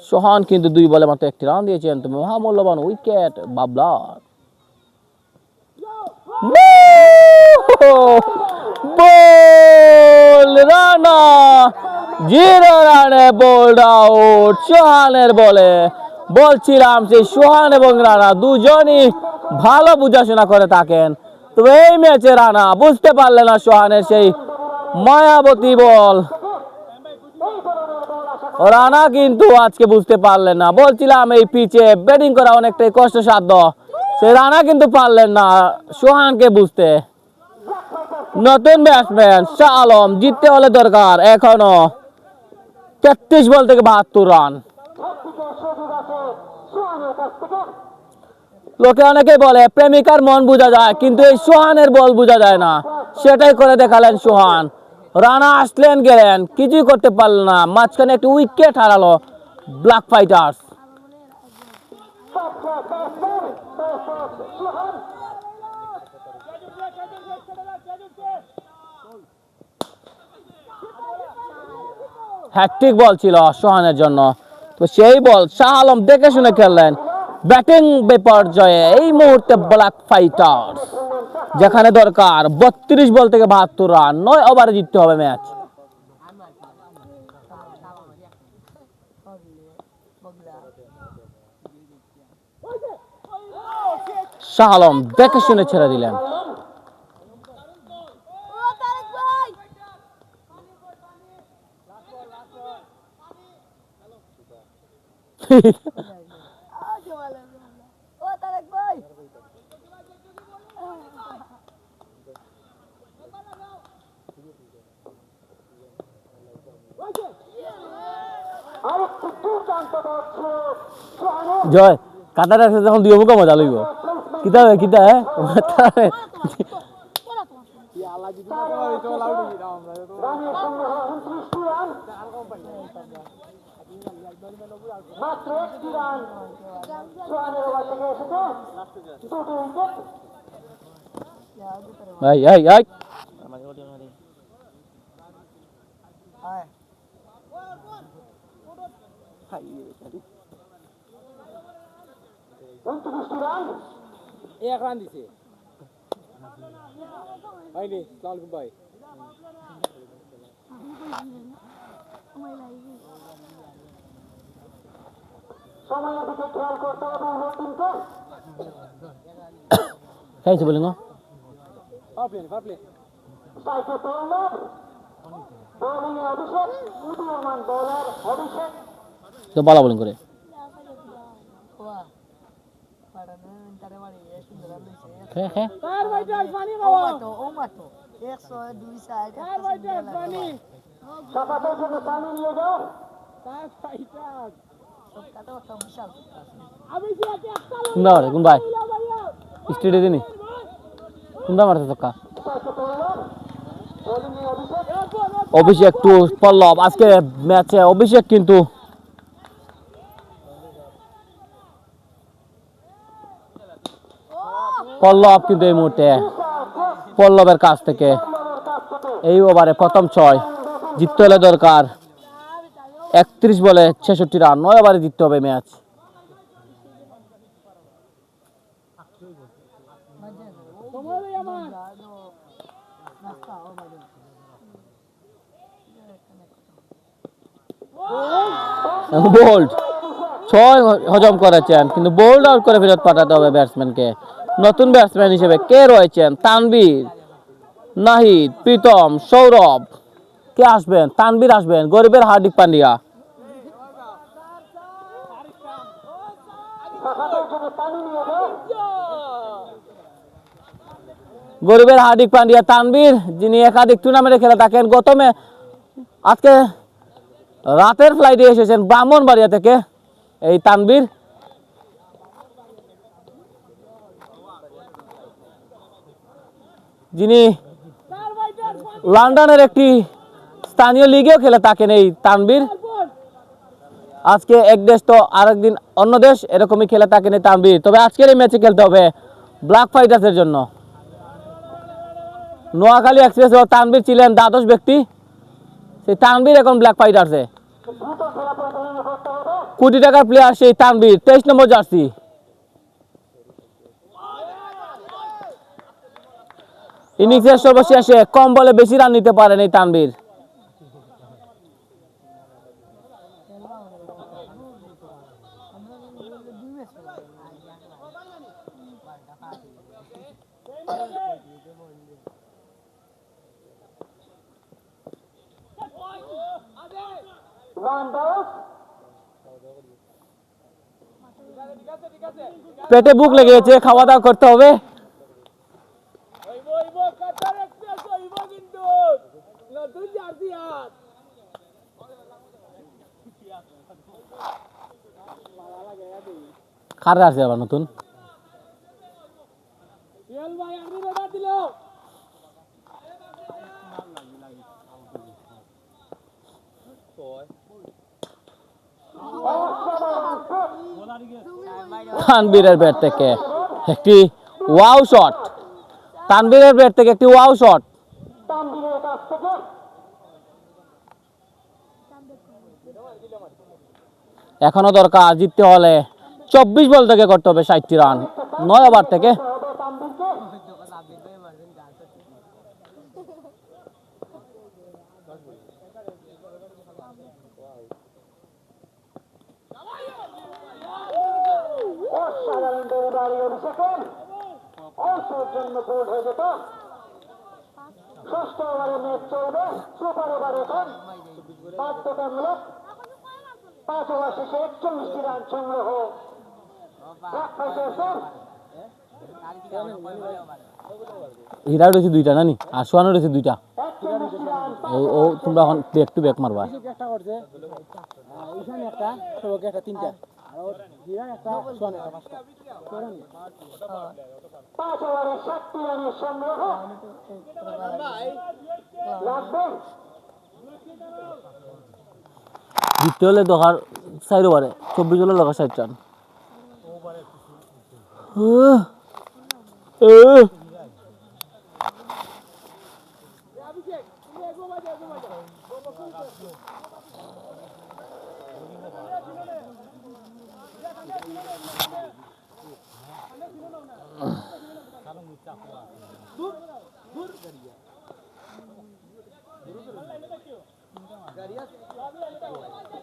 সোহান কিন্তু 2 বলে মাত্র 1টি রান দিয়েছেন। তবে মহামূল্যবান উইকেট বাবলার। বল রানা 0 রানে বোল্ড আউট সোহানের বলে। বলছিলাম সেই সোহান এবং রানা দুজনই ভালো বুঝাশোনা করে থাকেন। তবে এই ম্যাচে রানা বুঝতে পারলেন না সোহানের সেই মায়াবতী বল। রানা কিন্তু আজকে বুঝতে পারলেন না। বলছিলাম এই পিচে ব্যাটিং করা অনেকটাই কষ্টসাধ্য, সেই রানা কিন্তু পারলেন না সোহানকে বুঝতে। নতুন ব্যাটসম্যান শাহ আলম, জিততে হলে দরকার এখনো 33 বল থেকে 72 রান। লোকে অনেকেই বলে প্রেমিকার মন বোঝা যায়, কিন্তু এই সোহানের বল বোঝা যায় না, সেটাই করে দেখালেন সোহান। রানা আসলেন গেলেন, কিছুই করতে পারলেন না। মাঝখানে একটু উইকেট হারালো ব্ল্যাক ফাইটার্স। হ্যাট্রিক বল ছিল সোহানের জন্য, তো সেই বল শাহ আলম দেখে শুনে খেললেন। ব্যাটিং বিপর্যয়ে এই মুহূর্তে ব্ল্যাক ফাইটার্স, যেখানে দরকার 32 বল থেকে 72 রান, 9 ওভারে জিততে হবে ম্যাচ। শাহ আলম দেখে শুনে ছেড়ে দিলেন। জয় কাতারে যখন দুই মুখা মজা লইব কিতা কিতা ভাই এই এই এক রান দিছে হয়নি। সালাম ভাই সময়ের দিকে খেয়াল করতে হবে উভয় টিমকে। খাইছে বলেন পারপ্লে স্ট্রাইকে তৈলব, বোলিংয়ে অভিষেক, উদীয়মান বোলার অভিষেক। তো বালা বোলিং করে খে খে সাপাতের জন্য পানি নিয়ে যাও। কুন্দা মারে কোন ভাই স্টেডে দিনি কুন্দা মারছে চক্কা স্ট্রাইকে তৈলব, বোলিংয়ে অভিষেক। অভিষেক টু পল্লব। আজকে ম্যাচে অভিষেক কিন্তু পল্লব কিন্তু এই মুহূর্তে পল্লবের কাছ থেকে এই ওভারে প্রথম 6 জিততে হলে দরকার 31 বলে 66 রান, 9 ওভারে জিততে হবে ম্যাচ। বোল্ড 6 হজম করেছেন, কিন্তু বোল্ড আউট করে ফেরত পাঠাতে হবে ব্যাটসম্যানকে। নতুন ব্যাটসম্যান হিসেবে কে রয়েছেন? তানভীর, নাহিদ, প্রীতম, সৌরভ, কে আসবেন? তানভীর আসবেন, গরিবের হার্দিক পান্ডিয়া। গরিবের হার্দিক পান্ডিয়া, তানভীর যিনি একাধিক টুর্নামেন্টে খেলে থাকেন। আজকে রাতের ফ্লাইটে এসেছেন ব্রাহ্মণবাড়িয়া থেকে এই তানভীর। যিনি লন্ডনের একটি স্থানীয় লিগেও খেলে থাকেন এই তানভীর। আজকে এক দেশ তো আরেকদিন অন্য দেশ, এরকমই খেলে থাকেন এই তানভীর। তবে আজকের এই ম্যাচে খেলতে হবে ব্ল্যাক ফাইটার্সের জন্য। নোয়াখালী এক্সপ্রেস তানভীর ছিলেন দ্বাদশ ব্যক্তি, সেই তানভীর এখন ব্ল্যাক ফাইটার্সে। কোটি টাকার প্লেয়ার সেই তানভীর, 23 নম্বর জার্সি। ইনিংসের সর্বশেষে কম বলে বেশি রান নিতে পারেন এই তানভীর। ওয়ান ডাউট পেটে ভুক লেগে গেছে, খাওয়া দাওয়া করতে হবে। কাতার এক্সপ্রেস হইব কিন্তু নতুন জার্সি হাত কার আছে আবার নতুন? রিয়াল ভাই আপনি বেটা দিল তানবীরের ব্যাট থেকে একটি ওয়াও শট, তানবীরের ব্যাট থেকে একটি ওয়াও শট। তানভীরের কাছ থেকে এখনো দরকার জিততে হলে 24 বল থেকে করতে হবে 60টি রান 9 ওভার থেকে। হবে তানভীরকে অসাধারণ ডেলিভারি অভিষেকে অল্পের জন্য বোল্ড হয়ে যেত। ষষ্ঠ ওভারে ম্যাচ চলবে, সুপার ওভার এখন বাধ্যতামূলক 5 ওভার শেষে 41টি রান সংগ্রহ ব্ল্যাক ফাইটার্সের। হীরা রয়েছে দুইটা নানি, আর সোয়ানো রয়েছে দুইটা। 41টি রান ও তোমরা এখন ব্যাক টু ব্যাক মারবা। একটা করছে ঈশান একটা সবকে একটা তিনটা আর ওর হীরা একটা সোয়ান একটা পাঁচটা 5 ওভারে 60টি রানের সংগ্রহ লাগবে। জিততে হলে দরকার 4 ওভারে 24 হলে দরকার 60 রান।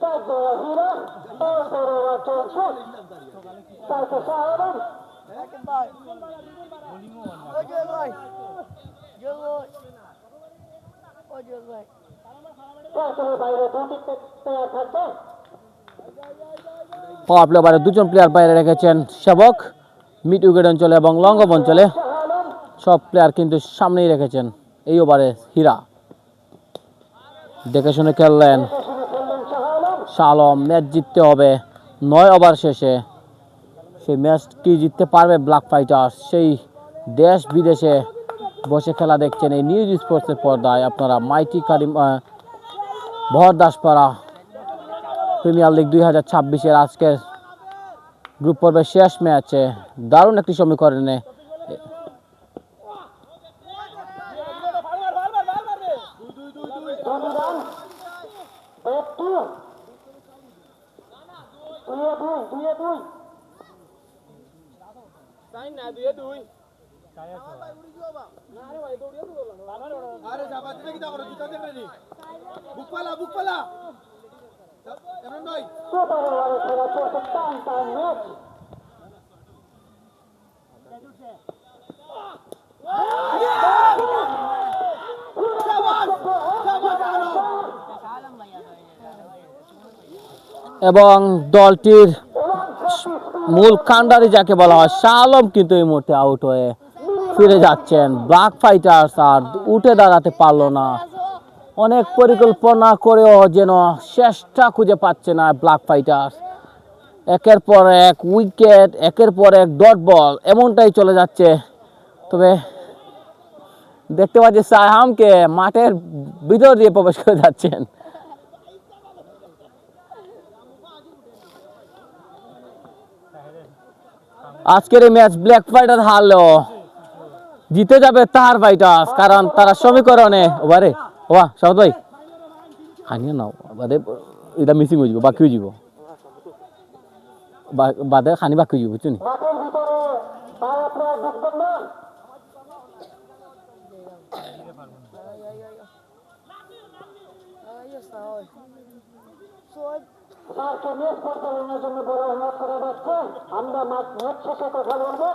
তারপরে হীরা এরপরে ওভার চলছে তাকে সাহায্য তারপরে বাইরে দুটি প্লেয়ার থাকবে। পাওয়ার প্লে ওভারে দুজন প্লেয়ার বাইরে রেখেছেন সেবক, মিড উইকেট অঞ্চলে এবং লং অফ অঞ্চলে সব প্লেয়ার কিন্তু সামনেই রেখেছেন। এই ওভারে হীরা দেখে শুনে খেললেন শাহ আলম। ম্যাচ জিততে হবে 9 ওভার শেষে। সেই ম্যাচ কি জিততে পারবে ব্ল্যাক ফাইটার্স? সেই দেশ বিদেশে বসে খেলা দেখছেন এই নিউজ স্পোর্টসের পর্দায় আপনারা। মাইটি কারিম ভর দাসপাড়া প্রিমিয়ার লিগ 2026-এর আজকের গ্রুপ পর্বের শেষ ম্যাচে দারুণ একটি সমীকরণে সুপার ওভারে খেলা চলছে টান টান ম্যাচ। এবং দলটির মূল কান্ডারি যাকে বলা হয় শাহ আলম কিন্তু এই মুহূর্তে আউট হয়ে ফিরে যাচ্ছেন। ব্ল্যাক ফাইটার্স আর উঠে দাঁড়াতে পারলো না। অনেক পরিকল্পনা করেও যেন শেষটা খুঁজে পাচ্ছে না ব্ল্যাক ফাইটার্স। একের পর এক উইকেট, একের পর এক ডট বল, এমনটাই চলে যাচ্ছে। তবে দেখতে পাচ্ছি সাহামকে মাঠের ভিতর দিয়ে প্রবেশ করে যাচ্ছেন। আজকের এই ম্যাচ ব্ল্যাক ফাইটার হারলেও জিতে যাবে তার ফাইটার্স, কারণ তারা সমীকরণে ওভারে ওয়া সাউদ ভাই হানিয়ে নাও বাদে এটা মিসিং হয়ে যাব, বাকি হয়ে যাব বাদে খানি বাকি হয়ে যাব বুঝছেন। মাঠের ভিতরে ভাই আপনারা ঢুকবেন না। স্যারকে ম্যাচ পরিচালনার জন্য বড় অনুরোধ করা যাচ্ছে। আমরা ম্যাচ শেষে কথা বলবো।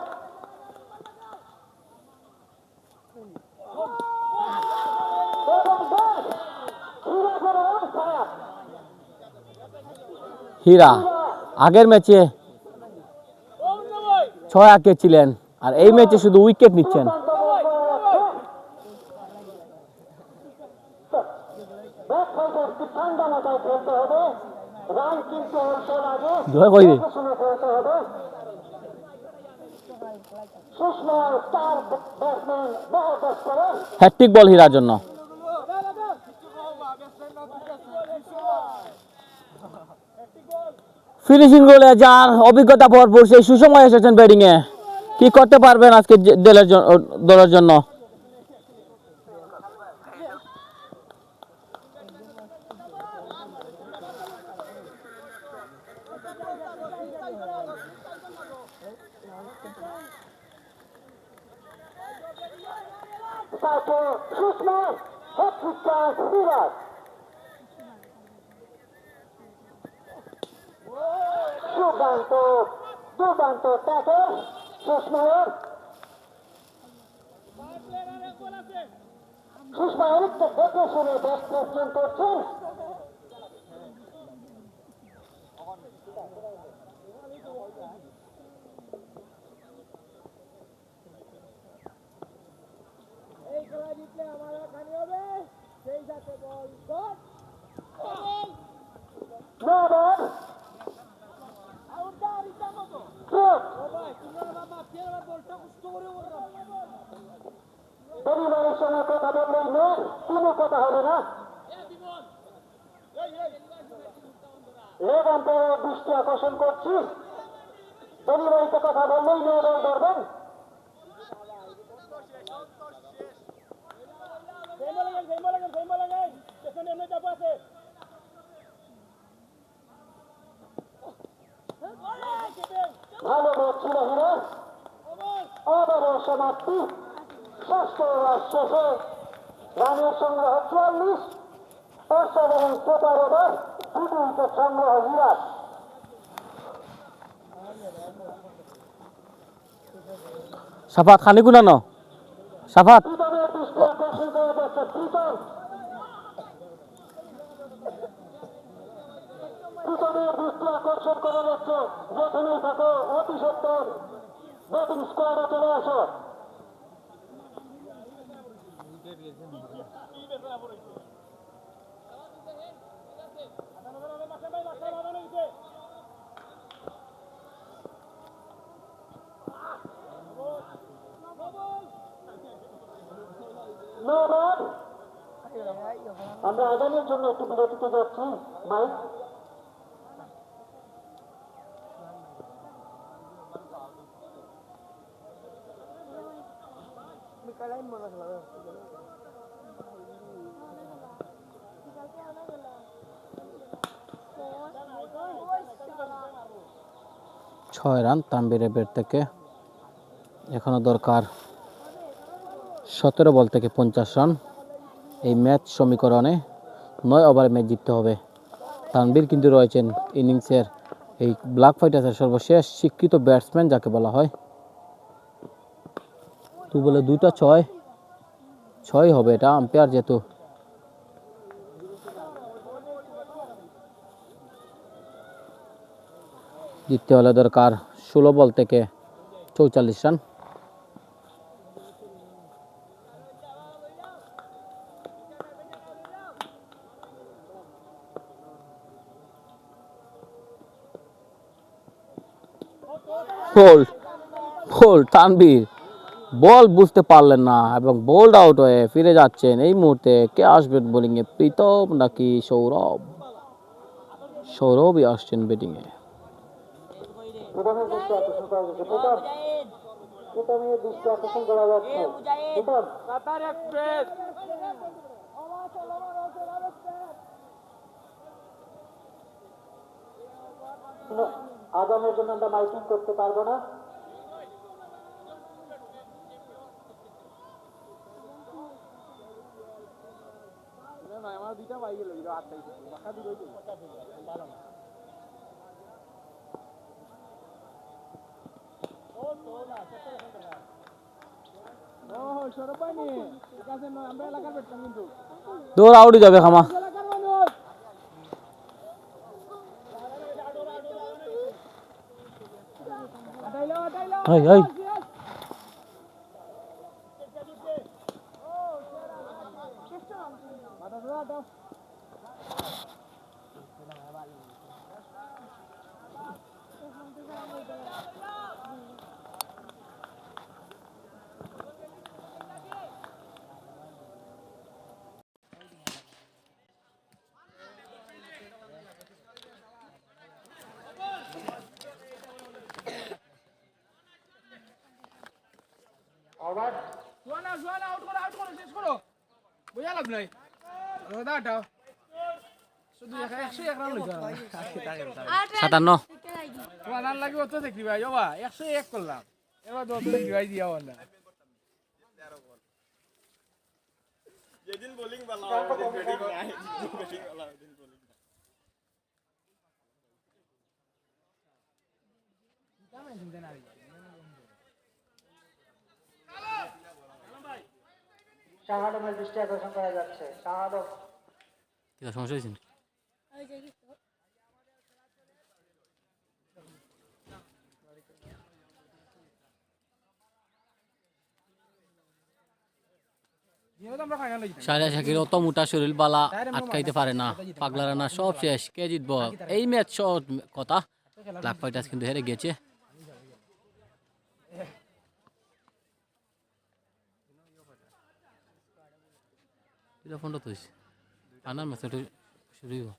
এবং ব্যাট হীরা করে রান খারাপ হীরা আগের ম্যাচে 6 ছিলেন আর এই ম্যাচে শুধু উইকেট নিচ্ছেন। ব্যাট ফাইটার একটু ঠান্ডা মাথায় খেলতে হবে, রান কিন্তু অল্পের আগে জয় কই রে শুনে খেলতে হবে। সুষমা স্টার ব্যাটসম্যান বড় ব্যাট করে হ্যাট্রিক বল হীরার জন্য। ফিনিশিং রোলে যার অভিজ্ঞতা ভরপুর সেই সুসময় এসেছেন ব্যাটিং এ, কি করতে পারবেন আজকে দলের জন্য? তাকে সুষমা হ্যাট্রিক চান্স বিরাট। দুর্দান্ত ট্যাকেল সুষমায়ের। সুষমায়ের একটু দেখে শুনে ব্যাট প্লেসমেন্ট করছেন। এই খেলা জিতলে আমার খানি হবে, সেই সাথে বল শট No ball. আউটটা রিটা মতো Straight. ও ভাই তোমরা বাবা তেরা বলটা কষ্ট করে ওররা পরিবারের সঙ্গে কথা বললেই নেই, কোনো কথা হবে না। লেগ আম্পায়ারের দৃষ্টি আকর্ষণ করছি, পরিবারিতে কথা বললেই নো বল ধরবেন। সেই মালাগাই পেছনে এনে যাব আছে ভালো ম্যাচ ছিল হিরো। আবারও সমাপ্তি, ষষ্ঠ ওভার শেষে রানের সংগ্রহ ৪৪, অসাধারণ ১৭ ওভার, ২ উইকেট সংগ্রহ হিরাজ। সাফাত খানি গুনানো সাফাত প্রীতমের দৃষ্টি আকর্ষণ করে যাচ্ছে প্রীতমের দৃষ্টি আকর্ষণ করে যাচ্ছে, যেখানেই থাকো অতি সত্তর ব্যাটিং স্কোয়াডে চলে আসো। No ball. আমরা আগামীর জন্য একটু বিরতিতে যাচ্ছি মাইক। ছয় রান তানভীরের ব্যাট থেকে। এখনো দরকার 17 বল থেকে 50 রান। এই ম্যাচ সমীকরণে 9 ওভারে ম্যাচ জিততে হবে। তানভীর কিন্তু রয়েছেন ইনিংসের এই ব্ল্যাক ফাইটার্সের সর্বশেষ স্বীকৃত ব্যাটসম্যান যাকে বলা হয়। তুই বলে 2টা 6 হবে, এটা আম্পায়ার যেহেতু। জিততে হলে দরকার 16 বল থেকে 44 রান। বোল্ড তানভীর বল বুঝতে পারলেন না এবং বোল্ড আউট হয়ে ফিরে যাচ্ছেন। এই মুহূর্তে কে আসবেন বোলিং এ, প্রীতম নাকি সৌরভ? সৌরভই আসছেন ব্যাটিং এ। প্রীতমের দৃষ্টি আকর্ষণ করা যাচ্ছে, প্রীতমের দৃষ্টি আকর্ষণ করা যাচ্ছে। প্রীতম কাতার এক্সপ্রেস আগামীর জন্য আমরা মাইকিং করতে পারবো না। আমার দুইটা পাই গেল 28 বাকা দুই হইতো ভালো না। ও সরব পাইনি ঠিক আছে, আমরা এলাকার বেটতাম কিন্তু দৌড় আউটই যাবে খামা। এলাকার মানুষ Hey, hey. আবার জোয়ানা আউট করো শেষ করো বুঝা লাভ নাই দাঁড়াও শুধু 101 রান লইছো 57 রান লাগবে অত দেখি ভাই বাবা 101 করলাম এবার তো দেখি ভাই দিয়া না যেদিন বোলিং ভালো হয় ওদিন ব্যাটিং নাই ব্যাটিং ভালো ওদিন বোলিং শাহাদমের দৃষ্টি আকর্ষণ করা যাচ্ছে শাহাদম কি সমস্যা হয়েছে আমরা ফাইনাল হই শাহরিয়া শাকির অত মোটা শরীর বালা আটকাইতে পারে না পাগলা রানা সব শেষ কে জিতবো এই ম্যাচ শর্ট কথা ব্ল্যাক ফাইটার্স কিন্তু হেরে গেছে এটা ফোনটা তো আনার ম্যাচ শুরু হইব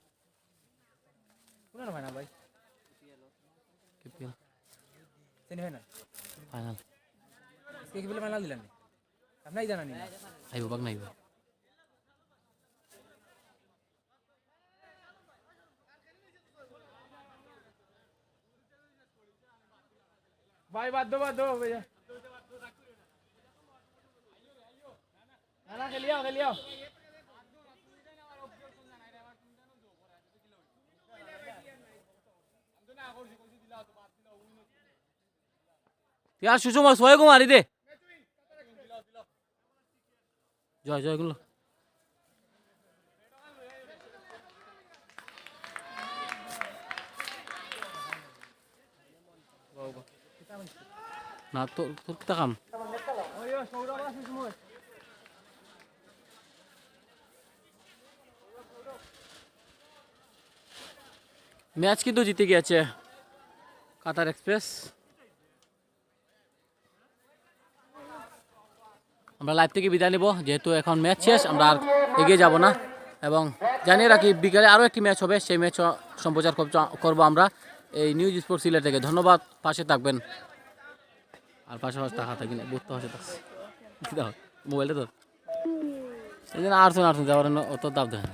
কোন ফাইনাল ভাই কেপিএল সেমিফাইনাল ফাইনাল কে কি বলে ফাইনাল দিলেন আপনাই জানেন না আইব বাগ নাইব ভাই বাদ দো ভাইয়া না খেলিও यार सुषमा सोए को मारी दे जय जय गुल्लो ना तो किता काम ওইও সৌরভ আছে সময় मैच কিন্তু জিতে গিয়েছে কাতার এক্সপ্রেস আমরা লাইভ থেকে বিদায় নেব যেহেতু এখন ম্যাচ শেষ আমরা আর এগিয়ে যাব না এবং জানিয়ে রাখি বিকালে আরও একটি ম্যাচ হবে সেই ম্যাচ সম্প্রচার করব আমরা এই নিউজ স্পোর্টস সিলেট থেকে ধন্যবাদ পাশে থাকবেন আর পাশাপাশি টাকা থাকি না বুঝতে পারছে মোবাইলটা তো এই জন্য আর্থন যাওয়ার অত দাব দেয়